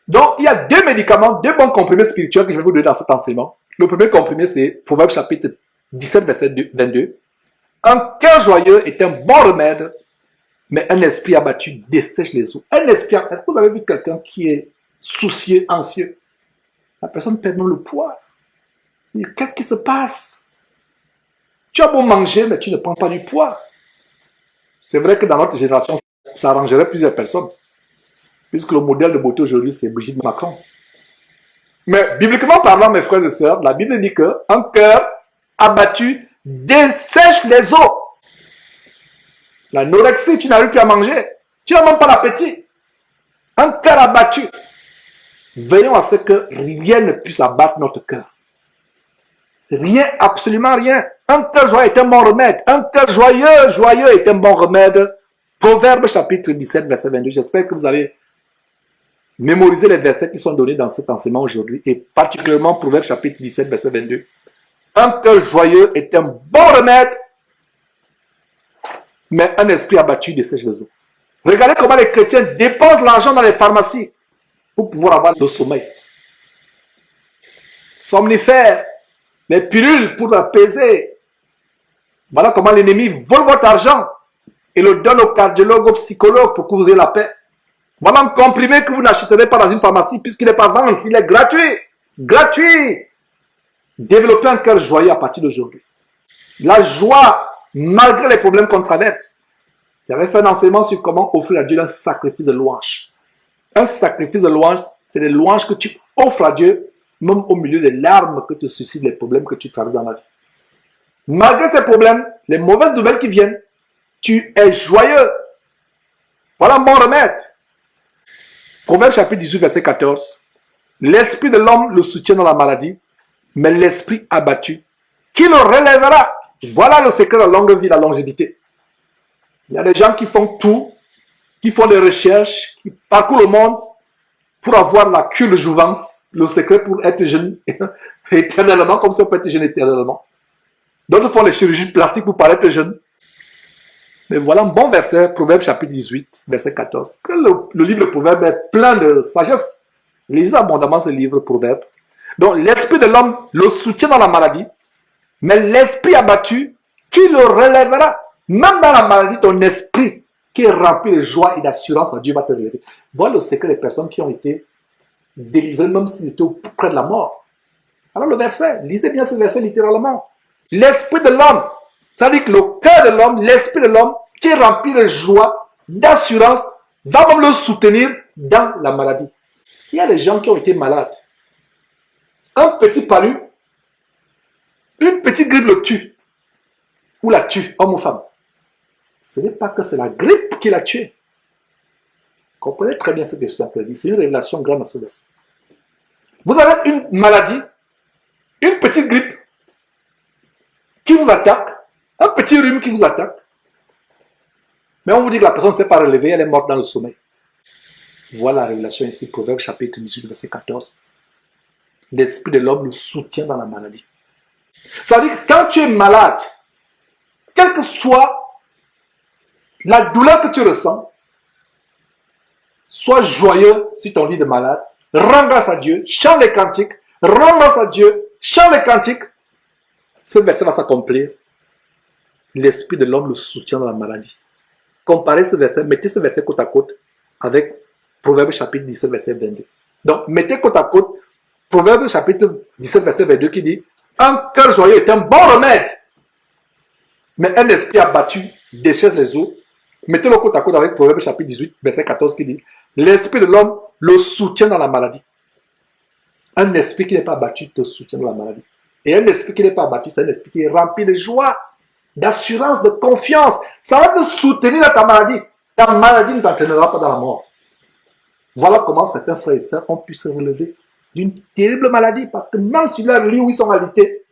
Speaker 1: Donc, il y a 2 médicaments, 2 bons comprimés spirituels que je vais vous donner dans cet enseignement. Le premier comprimé, c'est Proverbe chapitre 17, verset 22. Un cœur joyeux est un bon remède, mais un esprit abattu dessèche les eaux. Un esprit, est-ce que vous avez vu quelqu'un qui est soucieux, anxieux? La personne perd même le poids. Qu'est-ce qui se passe? Tu as beau manger, mais tu ne prends pas du poids. C'est vrai que dans notre génération, ça arrangerait plusieurs personnes. Puisque le modèle de beauté aujourd'hui, c'est Brigitte Macron. Mais bibliquement parlant, mes frères et sœurs, la Bible dit qu'un cœur abattu dessèche les eaux. L'anorexie, tu n'arrives plus à manger. Tu n'as même pas l'appétit. Un cœur abattu. Veillons à ce que rien ne puisse abattre notre cœur. Rien, absolument rien. Un cœur joyeux est un bon remède. Un cœur joyeux est un bon remède. Proverbe chapitre 17, verset 22. J'espère que vous allez mémoriser les versets qui sont donnés dans cet enseignement aujourd'hui. Et particulièrement Proverbe chapitre 17, verset 22. Un cœur joyeux est un bon remède, mais un esprit abattu dessèche les eaux. Regardez comment les chrétiens dépensent l'argent dans les pharmacies pour pouvoir avoir le sommeil. Somnifères, les pilules pour l'apaiser. Voilà comment l'ennemi vole votre argent et le donne au cardiologue, au psychologue pour que vous ayez la paix. Voilà un comprimé que vous n'achèterez pas dans une pharmacie puisqu'il n'est pas vendu, il est gratuit. Gratuit. Développez un cœur joyeux à partir d'aujourd'hui. La joie, malgré les problèmes qu'on traverse. J'avais fait un enseignement sur comment offrir à Dieu un sacrifice de louange. Un sacrifice de louange, c'est les louanges que tu offres à Dieu, même au milieu des larmes que te suscitent les problèmes que tu traverses dans la vie. Malgré ces problèmes, les mauvaises nouvelles qui viennent, tu es joyeux. Voilà un bon remède. Proverbe chapitre 18, verset 14. L'esprit de l'homme le soutient dans la maladie, mais l'esprit abattu, qui le relèvera? Voilà le secret de la longue vie, la longévité. Il y a des gens qui font tout, qui font des recherches, qui parcourent le monde pour avoir la cure de jouvence, le secret pour être jeune éternellement, comme si on peut être jeune éternellement. D'autres font les chirurgies plastiques pour paraître jeune. Mais voilà un bon verset, Proverbe chapitre 18, verset 14. Que le livre de Proverbe est plein de sagesse. Lisez abondamment ce livre de Proverbe. Donc l'esprit de l'homme le soutient dans la maladie, mais l'esprit abattu, qui le relèvera? Même dans la maladie, ton esprit qui est rempli de joie et d'assurance, Dieu va te relever. Voilà le secret des personnes qui ont été délivrées, même s'ils étaient près de la mort. Alors le verset, lisez bien ce verset littéralement. L'esprit de l'homme, ça veut dire que le cœur de l'homme, l'esprit de l'homme, qui est rempli de joie, d'assurance, va même le soutenir dans la maladie. Il y a des gens qui ont été malades. Un petit palu, une petite grippe le tue. Ou la tue, homme ou femme. Ce n'est pas que c'est la grippe qui l'a tué. Comprenez très bien ce que je suis en train de dire. C'est une révélation grande dans ce verset. Vous avez une maladie, une petite grippe qui vous attaque, un petit rhume qui vous attaque, mais on vous dit que la personne ne s'est pas relevée, elle est morte dans le sommeil. Voilà la révélation ici, Proverbe chapitre 18, verset 14. L'esprit de l'homme le soutient dans la maladie. Ça veut dire que quand tu es malade, quelle que soit la douleur que tu ressens, sois joyeux sur ton lit de malade, rends grâce à Dieu, chante les cantiques, rends grâce à Dieu, chante les cantiques. Ce verset va s'accomplir. L'esprit de l'homme le soutient dans la maladie. Comparez ce verset, mettez ce verset côte à côte avec Proverbe chapitre 17, verset 22. Donc, mettez côte à côte Proverbe chapitre 17, verset 22 qui dit un cœur joyeux est un bon remède, mais un esprit abattu déchaîne les eaux. Mettez-le côte à côte avec Proverbe chapitre 18, verset 14 qui dit l'esprit de l'homme le soutient dans la maladie. Un esprit qui n'est pas abattu te soutient dans la maladie. Et un esprit qui n'est pas abattu, c'est un esprit qui est rempli de joie, d'assurance, de confiance. Ça va te soutenir dans ta maladie. Ta maladie ne t'entraînera pas dans la mort. Voilà comment certains frères et sœurs ont pu se relever d'une terrible maladie. Parce que même sur leur lit où ils sont alités,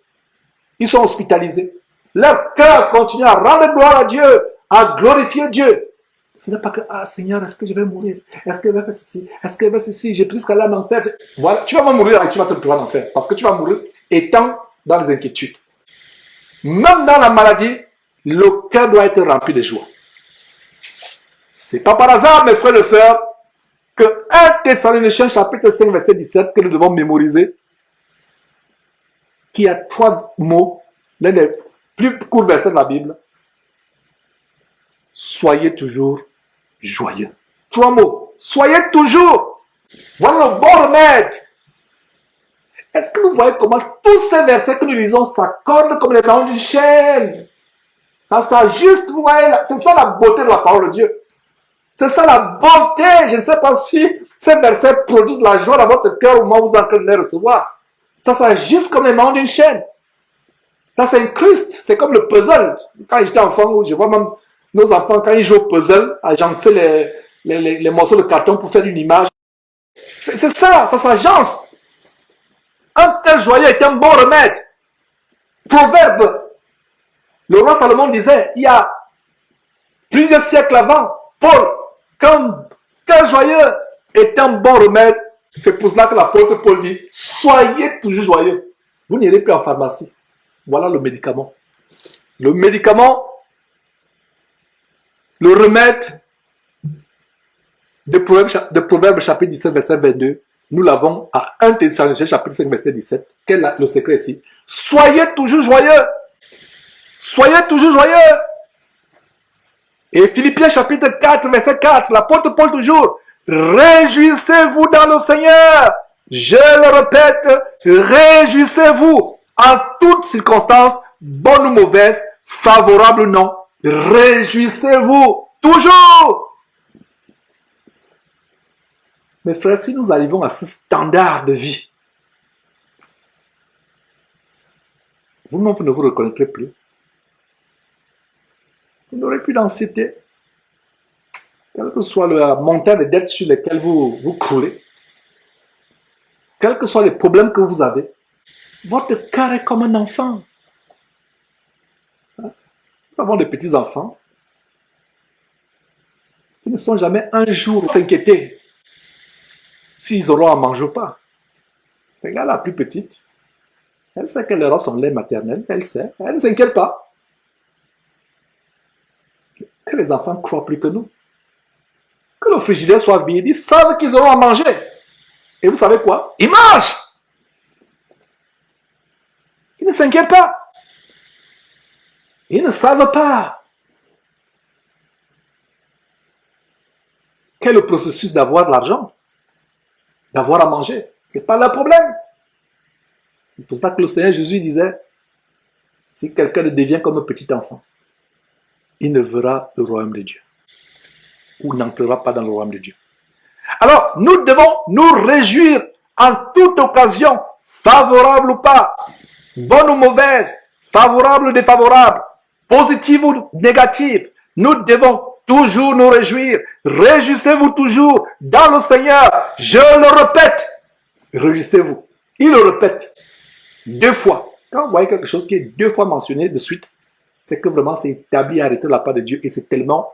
Speaker 1: ils sont hospitalisés. Leur cœur continue à rendre gloire à Dieu, à glorifier Dieu. Ce n'est pas que, ah Seigneur, est-ce que je vais mourir? Est-ce que je vais faire ceci? Est-ce que je vais faire ceci? J'ai pris ce qu'Allah en enfer. Voilà, tu vas pas mourir et tu vas te retrouver en enfer. Parce que tu vas mourir étant dans les inquiétudes. Même dans la maladie, le cœur doit être rempli de joie. C'est pas par hasard, mes frères et sœurs, que 1 Thessaloniciens chapitre 5, verset 17, que nous devons mémoriser, qui a 3 mots, l'un des plus courts versets de la Bible. Soyez toujours joyeux. 3 mots. Soyez toujours. Voilà le bon remède. Est-ce que vous voyez comment tous ces versets que nous lisons s'accordent comme les maillots d'une chaîne? Ça s'ajuste, vous voyez, c'est ça la beauté de la parole de Dieu. C'est ça la bonté. Je ne sais pas si ces versets produisent la joie dans votre cœur au moment où vous êtes en train de les recevoir. Ça s'ajuste comme les maillots d'une chaîne. Ça s'incruste. C'est comme le puzzle. Quand j'étais enfant, je vois même nos enfants, quand ils jouent au puzzle, agencer les morceaux de carton pour faire une image. C'est ça, ça s'agence. Un tel joyeux est un bon remède. Proverbe. Le roi Salomon disait, il y a plusieurs siècles avant, Paul, qu'un tel joyeux est un bon remède. C'est pour cela que l'apôtre Paul dit, soyez toujours joyeux. Vous n'irez plus en pharmacie. Voilà le médicament. Le médicament, le remède de Proverbe chapitre 17, verset 22, nous l'avons à 1 Thessaloniciens chapitre 5, verset 17. Quel est le secret ici? Soyez toujours joyeux. Soyez toujours joyeux. Et Philippiens chapitre 4, verset 4, l'apôtre Paul toujours, réjouissez-vous dans le Seigneur. Je le répète, réjouissez-vous en toutes circonstances, bonnes ou mauvaises, favorables ou non. Réjouissez-vous toujours. Mes frères, si nous arrivons à ce standard de vie, vous-même, vous ne vous reconnaîtrez plus. Vous n'aurez plus d'anxiété. Quelle que soit la montagne de dettes sur lesquelles vous courez. quels que soient les problèmes que vous avez, votre cœur est comme un enfant. Nous avons des petits-enfants. Ils ne sont jamais un jour s'inquiéter s'ils auront à manger ou pas. Regarde la plus petite. Elle sait qu'elle aura son lait maternel. Elle sait. Elle ne s'inquiète pas. Que les enfants croient plus que nous. Que le frigidaire soit vide. Ils savent qu'ils auront à manger. Et vous savez quoi? Ils mangent. Ils ne s'inquiètent pas. Ils ne savent pas. Quel est le processus d'avoir de l'argent? D'avoir à manger. Ce n'est pas leur problème. C'est pour ça que le Seigneur Jésus disait, si quelqu'un devient comme un petit enfant, il ne verra le royaume de Dieu. Ou n'entrera pas dans le royaume de Dieu. Alors, nous devons nous réjouir en toute occasion, favorable ou pas, bonne ou mauvaise, favorable ou défavorable, positive ou négative. Nous devons toujours nous réjouir. Réjouissez-vous toujours dans le Seigneur. Je le répète. Réjouissez-vous. Il le répète 2 fois. Quand vous voyez quelque chose qui est 2 fois mentionné de suite, c'est que vraiment c'est établi et arrêté de la part de Dieu. Et c'est tellement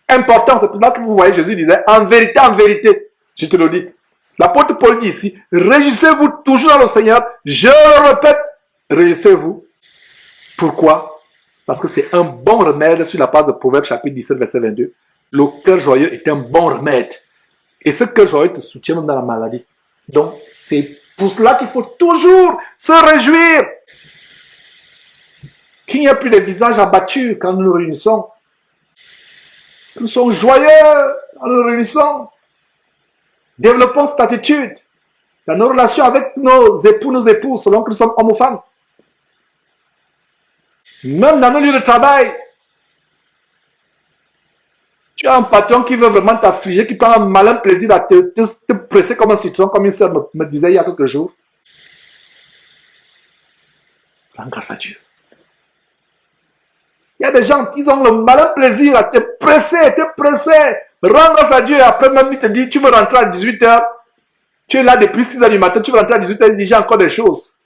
Speaker 1: important. C'est pour ça que vous voyez, Jésus disait, en vérité, je te le dis. L'apôtre Paul dit ici, réjouissez-vous toujours dans le Seigneur. Je le répète, réjouissez-vous. Pourquoi? Parce que c'est un bon remède sur la base de Proverbes chapitre 17, verset 22. Le cœur joyeux est un bon remède. Et ce cœur joyeux te soutient même dans la maladie. Donc, c'est pour cela qu'il faut toujours se réjouir. Qu'il n'y ait plus de visages abattus quand nous nous réunissons. Que nous sommes joyeux en nous réunissons. Développons cette attitude dans nos relations avec nos époux, nos épouses, selon que nous sommes hommes ou femmes. Même dans nos lieux de travail. Tu as un patron qui veut vraiment t'affliger, qui prend un malin plaisir à te presser comme un citron, comme une sœur me disait il y a quelques jours. Rends grâce à Dieu. Il y a des gens qui ont le malin plaisir à te presser. Rends grâce à Dieu. Après même, il te dit, tu veux rentrer à 18h. Tu es là depuis 6h du matin, tu veux rentrer à 18h, il dit, j'ai encore des choses.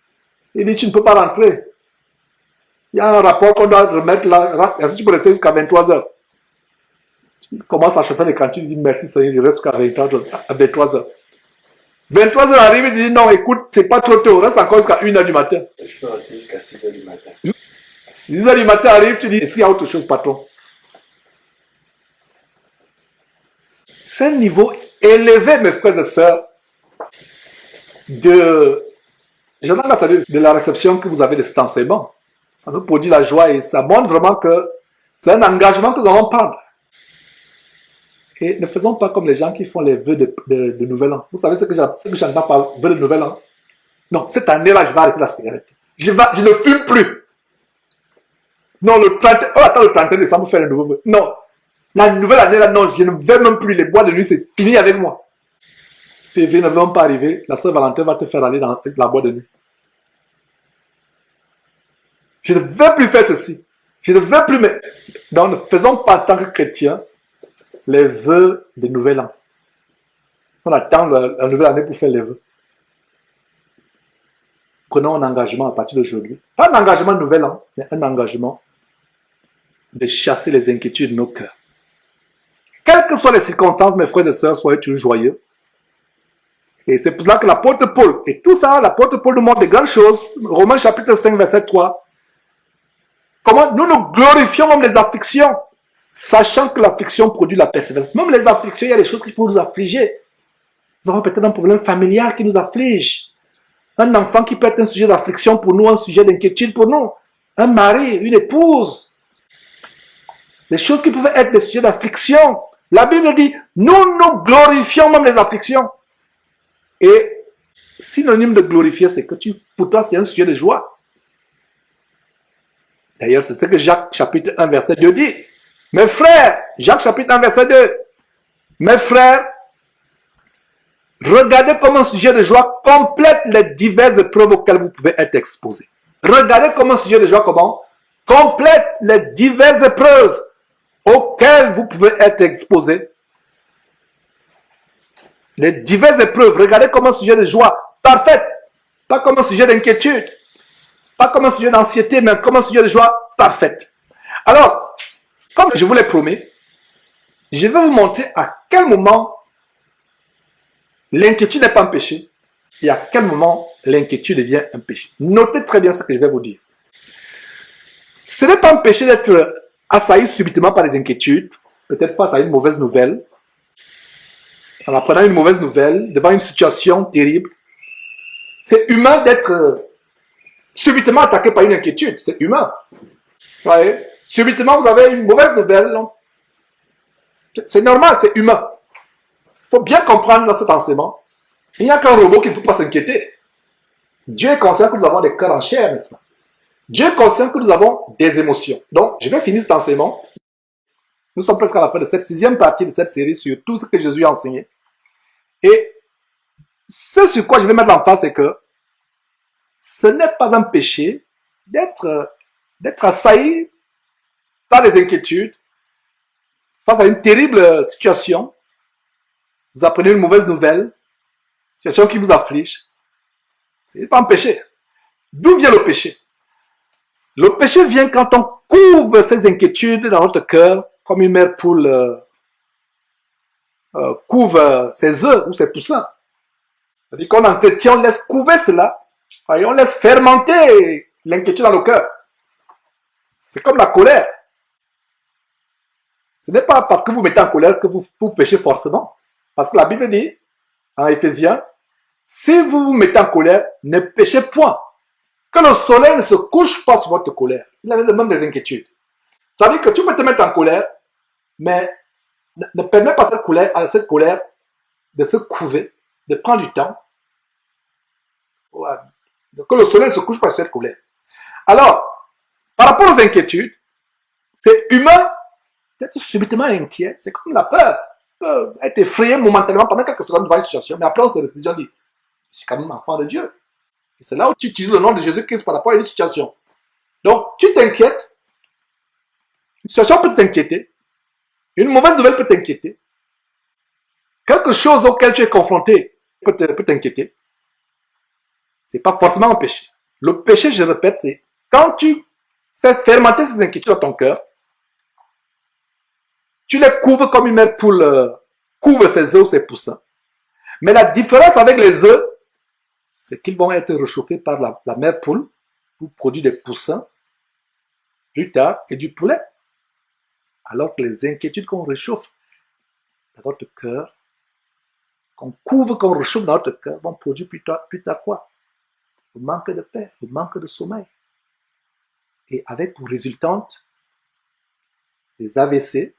Speaker 1: Il dit, tu ne peux pas rentrer. Il y a un rapport qu'on doit remettre là. Est-ce que tu peux rester jusqu'à 23h? Tu commences à chanter les cantiques, tu dis, merci Seigneur, je reste jusqu'à 23h. 23h arrive, il dit, non, écoute, c'est pas trop tôt, reste encore jusqu'à 1h du matin.
Speaker 2: Je peux rentrer jusqu'à 6h du matin.
Speaker 1: 6h du matin arrive, tu dis, est-ce qu'il y a autre chose, patron? C'est un niveau élevé, mes frères et sœurs, de la réception que vous avez de cet enseignement. Ça nous produit la joie et ça montre vraiment que c'est un engagement que nous allons prendre. Et ne faisons pas comme les gens qui font les vœux de Nouvel An. Vous savez ce que j'entends par vœux de Nouvel An? Non, cette année-là, je vais arrêter la cigarette. Je ne fume plus. Non, le 31 décembre, faire un nouveau vœu. Non, la nouvelle année, là, non, je ne vais même plus. Les bois de nuit, c'est fini avec moi. Février ne va même pas arriver. La sœur Valentin va te faire aller dans la boîte de nuit. Je ne veux plus faire ceci. Je ne veux plus. Mais... Donc, ne faisons pas en tant que chrétiens les vœux de Nouvel An. On attend la nouvelle année pour faire les vœux. Prenons un engagement à partir d'aujourd'hui. Pas un engagement de Nouvel An, mais un engagement de chasser les inquiétudes de nos cœurs. Quelles que soient les circonstances, mes frères et sœurs, soyez toujours joyeux. Et c'est pour cela que l'apôtre Paul, et tout ça, l'apôtre Paul nous montre des grandes choses. Romains chapitre 5, verset 3. Comment nous nous glorifions même les afflictions, sachant que l'affliction produit la persévérance. Même les afflictions, il y a des choses qui peuvent nous affliger. Nous avons peut-être un problème familial qui nous afflige. Un enfant qui peut être un sujet d'affliction pour nous, un sujet d'inquiétude pour nous. Un mari, une épouse. Les choses qui peuvent être des sujets d'affliction. La Bible dit, nous nous glorifions même les afflictions. Et synonyme de glorifier, c'est que pour toi, c'est un sujet de joie. D'ailleurs, c'est ce que Jacques chapitre 1, verset 2 dit. Mes frères, Jacques chapitre 1, verset 2. Mes frères, regardez comme un sujet de joie complète les diverses épreuves auxquelles vous pouvez être exposés. Regardez comme un sujet de joie comment complète les diverses épreuves auxquelles vous pouvez être exposés. les diverses épreuves, regardez comme un sujet de joie parfaite, pas comme un sujet d'inquiétude, pas comme un sujet d'anxiété, mais comme un sujet de joie parfaite. Alors, comme je vous l'ai promis, je vais vous montrer à quel moment l'inquiétude n'est pas un péché et à quel moment l'inquiétude devient un péché. Notez très bien ce que je vais vous dire. Ce n'est pas un péché d'être assailli subitement par les inquiétudes, peut-être face à une mauvaise nouvelle, en apprenant une mauvaise nouvelle, devant une situation terrible. C'est humain d'être subitement attaqué par une inquiétude, c'est humain. Vous voyez? Subitement, vous avez une mauvaise nouvelle. C'est normal, c'est humain. Il faut bien comprendre dans cet enseignement, il n'y a qu'un robot qui ne peut pas s'inquiéter. Dieu est conscient que nous avons des cœurs en chair, n'est-ce pas? Dieu est conscient que nous avons des émotions. Donc, je vais finir cet enseignement. Nous sommes presque à la fin de cette 6e partie de cette série sur tout ce que Jésus a enseigné. Et ce sur quoi je vais mettre l'emphase, c'est que ce n'est pas un péché d'être assailli par les inquiétudes face à une terrible situation. Vous apprenez une mauvaise nouvelle, situation qui vous afflige. Ce n'est pas un péché. D'où vient le péché? Le péché vient quand on couvre ces inquiétudes dans notre cœur, comme une mère poule couvre ses œufs ou ses poussins. C'est-à-dire qu'on entretient, on laisse couver cela, et on laisse fermenter l'inquiétude dans le cœur. C'est comme la colère. Ce n'est pas parce que vous mettez en colère que vous péchez forcément. Parce que la Bible dit, en Éphésiens, si vous vous mettez en colère, ne péchez point. Que le soleil ne se couche pas sur votre colère. Il a même des inquiétudes. Ça veut dire que tu peux te mettre en colère, mais ne permets pas à cette colère de se couver, de prendre du temps. Que le soleil ne se couche pas sur cette colère. Alors, par rapport aux inquiétudes, c'est humain d'être subitement inquiet. C'est comme la peur. On peut être effrayé momentanément pendant quelques secondes devant une situation, mais après on se décide, on dit, je suis quand même enfant de Dieu. Et c'est là où tu utilises le nom de Jésus-Christ par rapport à une situation. Donc, tu t'inquiètes. Une situation peut t'inquiéter. Une mauvaise nouvelle peut t'inquiéter. Quelque chose auquel tu es confronté peut t'inquiéter. C'est pas forcément un péché. Le péché, je répète, c'est quand tu fais fermenter ces inquiétudes dans ton cœur, tu les couvres comme une mère poule couvre ses œufs ou ses poussins. Mais la différence avec les œufs, c'est qu'ils vont être réchauffés par la mère poule pour produire des poussins plus tard et du poulet. Alors que les inquiétudes qu'on réchauffe dans votre cœur, qu'on couvre, qu'on réchauffe dans notre cœur, vont produire plus tard quoi? Le manque de paix, le manque de sommeil. Et avec pour résultante les AVC,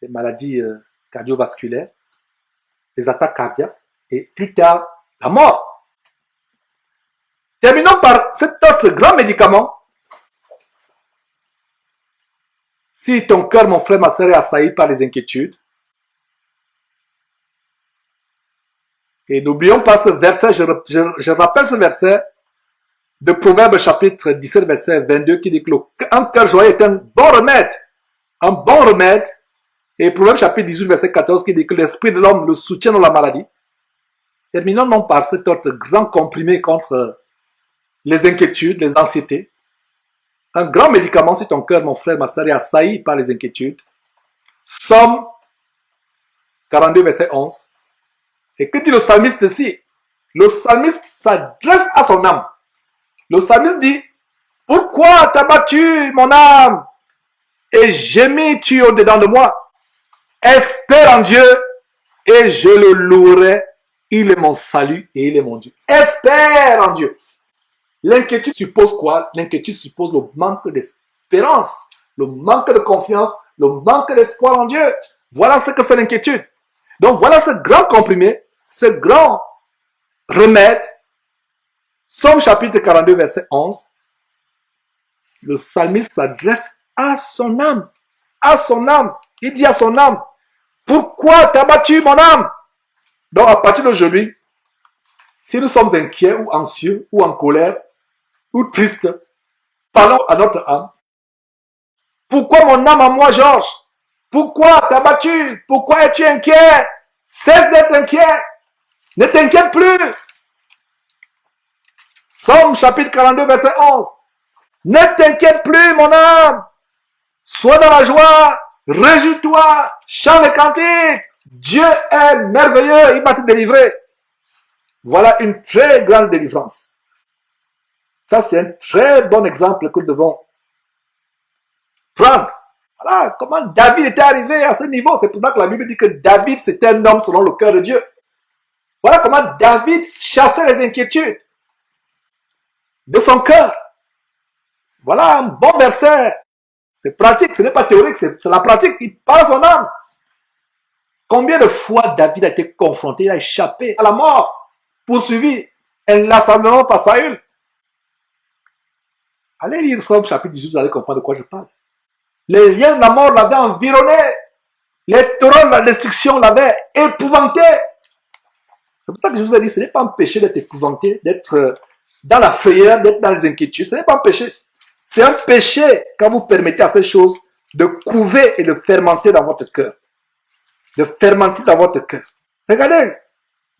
Speaker 1: les maladies cardiovasculaires, les attaques cardiaques et plus tard la mort. Terminons par cet autre grand médicament. Si ton cœur, mon frère, ma soeur, est assailli par les inquiétudes, et n'oublions pas ce verset, je rappelle ce verset de Proverbes chapitre 17, verset 22, qui dit que un cœur joyeux est un bon remède. Un bon remède. Et Proverbes chapitre 18, verset 14, qui dit que l'esprit de l'homme le soutient dans la maladie. Terminons non par cet autre grand comprimé contre les inquiétudes, les anxiétés. Un grand médicament si ton cœur, mon frère, ma soeur, est assailli par les inquiétudes. Somme 42, verset 11. Et que dit le psalmiste ici? Le psalmiste s'adresse à son âme. Le psalmiste dit, pourquoi t'as battu mon âme et gémis-tu au-dedans de moi? Espère en Dieu et je le louerai. Il est mon salut et il est mon Dieu. Espère en Dieu. L'inquiétude suppose quoi? L'inquiétude suppose le manque d'espérance, le manque de confiance, le manque d'espoir en Dieu. Voilà ce que c'est l'inquiétude. Donc voilà ce grand comprimé, ce grand remède. Somme chapitre 42, verset 11. Le psalmiste s'adresse à son âme. À son âme. Il dit à son âme, pourquoi t'as battu mon âme? Donc à partir d'aujourd'hui, si nous sommes inquiets ou anxieux ou en colère ou tristes, parlons à notre âme. Pourquoi mon âme à moi, Georges? Pourquoi t'as battu? Pourquoi es-tu inquiet? Cesse d'être inquiet. Ne t'inquiète plus. Somme chapitre 42, verset 11. Ne t'inquiète plus, mon âme. Sois dans la joie. Réjouis-toi. Chante les cantiques. Dieu est merveilleux. Il va te délivrer. Voilà une très grande délivrance. Ça, c'est un très bon exemple que nous devons prendre. Voilà comment David était arrivé à ce niveau. C'est pour ça que la Bible dit que David, c'était un homme selon le cœur de Dieu. Voilà comment David chassait les inquiétudes de son cœur. Voilà un bon verset. C'est pratique, ce n'est pas théorique, c'est la pratique. Il parle à son âme. Combien de fois David a été confronté, il a échappé à la mort, poursuivi inlassablement par Saül. Allez lire Somme chapitre 18, vous allez comprendre de quoi je parle. Les liens de la mort l'avaient environné. Les torrents de la destruction l'avaient épouvanté. C'est pour ça que je vous ai dit, ce n'est pas un péché d'être épouvanté, d'être dans la frayeur, d'être dans les inquiétudes. Ce n'est pas un péché. C'est un péché quand vous permettez à ces choses de couver et de fermenter dans votre cœur. De fermenter dans votre cœur. Regardez,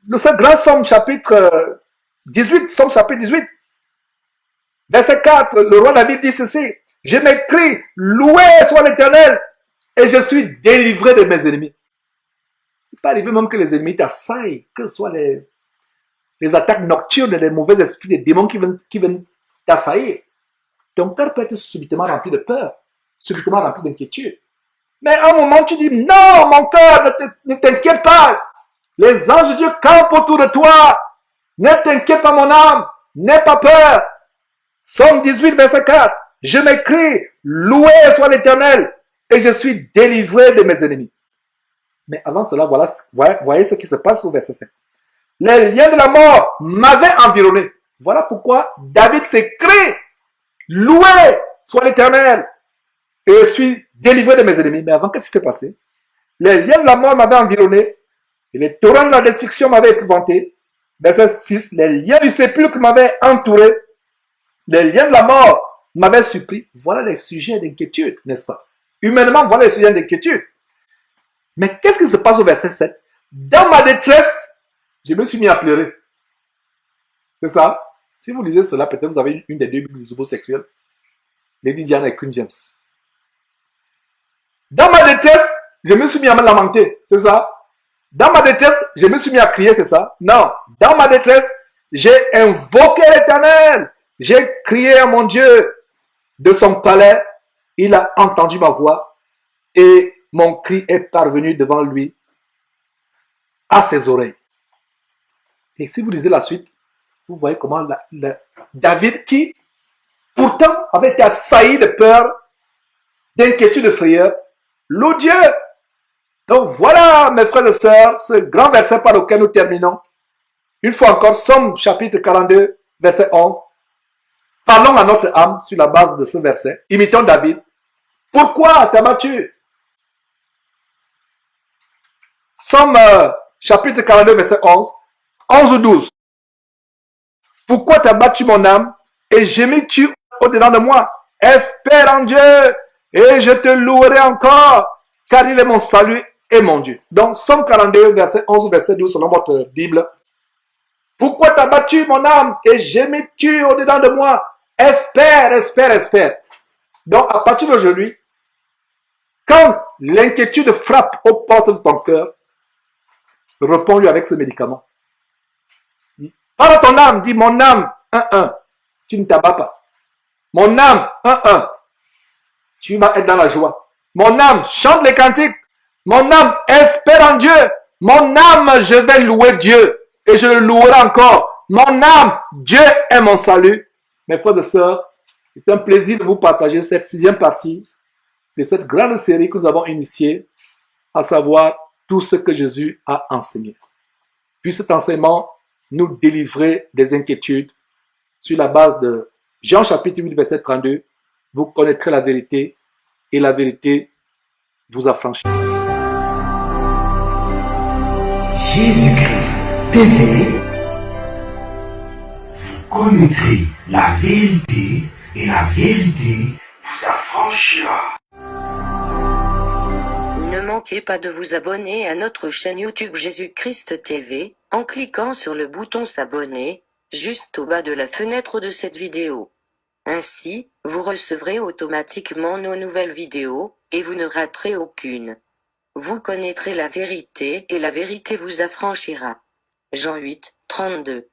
Speaker 1: ce grand Somme chapitre 18, Somme chapitre 18, verset 4, le roi David dit ceci. Je m'écris, loué soit l'Éternel, et je suis délivré de mes ennemis. Il n'est pas arrivé même que les ennemis t'assaillent, que ce soit les attaques nocturnes, les mauvais esprits, les démons qui viennent t'assaillir. Ton cœur peut être subitement rempli de peur, subitement rempli d'inquiétude. Mais à un moment, tu dis, non, mon cœur, ne t'inquiète pas. Les anges de Dieu campent autour de toi. Ne t'inquiète pas, mon âme, n'aie pas peur. Somme 18, verset 4. Je m'écris, loué soit l'Éternel, et je suis délivré de mes ennemis. Mais avant cela, voyez ce qui se passe au verset 5. Les liens de la mort m'avaient environné. Voilà pourquoi David s'écrit, loué soit l'Éternel, et je suis délivré de mes ennemis. Mais avant, qu'est-ce qui s'est passé? Les liens de la mort m'avaient environné, et les torrents de la destruction m'avaient épouvanté. Verset 6, les liens du sépulcre m'avaient entouré, les liens de la mort m'avaient surpris. Voilà les sujets d'inquiétude, n'est-ce pas? Humainement, voilà les sujets d'inquiétude. Mais qu'est-ce qui se passe au verset 7? Dans ma détresse, je me suis mis à pleurer. C'est ça? Si vous lisez cela, peut-être vous avez une des deux Bibles homosexuelles. Lady Diana et Queen James. Dans ma détresse, je me suis mis à me lamenter. C'est ça? Dans ma détresse, je me suis mis à crier. C'est ça? Non. Dans ma détresse, j'ai invoqué l'Éternel. J'ai crié à mon Dieu de son palais. Il a entendu ma voix et mon cri est parvenu devant lui à ses oreilles. Et si vous lisez la suite, vous voyez comment David, qui pourtant avait été assailli de peur, d'inquiétude, de frayeur, loue Dieu. Donc voilà, mes frères et sœurs, ce grand verset par lequel nous terminons. Une fois encore, Somme chapitre 42, verset 11. Parlons à notre âme sur la base de ce verset. Imitons David. Pourquoi t'as battu? Somme chapitre 42, verset 11. 11 ou 12. Pourquoi t'as battu mon âme et gémis-tu au-dedans de moi? Espère en Dieu et je te louerai encore, car il est mon salut et mon Dieu. Donc, Somme 42, verset 11 ou verset 12 selon votre Bible. Pourquoi t'as battu mon âme et gémis-tu au-dedans de moi? Espère, espère, espère. Donc, à partir d'aujourd'hui, quand l'inquiétude frappe aux portes de ton cœur, réponds-lui avec ce médicament. Parle à ton âme, dis mon âme, 1-1, tu ne t'abats pas. Mon âme, 1-1, tu vas être dans la joie. Mon âme, chante les cantiques. Mon âme, espère en Dieu. Mon âme, je vais louer Dieu et je le louerai encore. Mon âme, Dieu est mon salut. Mes frères et sœurs, c'est un plaisir de vous partager cette 6e partie de cette grande série que nous avons initiée, à savoir tout ce que Jésus a enseigné. Puis cet enseignement nous délivrer des inquiétudes sur la base de Jean chapitre 8, verset 32. Vous connaîtrez la vérité et la vérité vous affranchira.
Speaker 3: Jésus-Christ TV, vous connaîtrez la vérité et la vérité vous affranchira.
Speaker 4: Ne manquez pas de vous abonner à notre chaîne YouTube Jésus-Christ TV, en cliquant sur le bouton s'abonner, juste au bas de la fenêtre de cette vidéo. Ainsi, vous recevrez automatiquement nos nouvelles vidéos, et vous ne raterez aucune. Vous connaîtrez la vérité et la vérité vous affranchira. Jean 8, 32.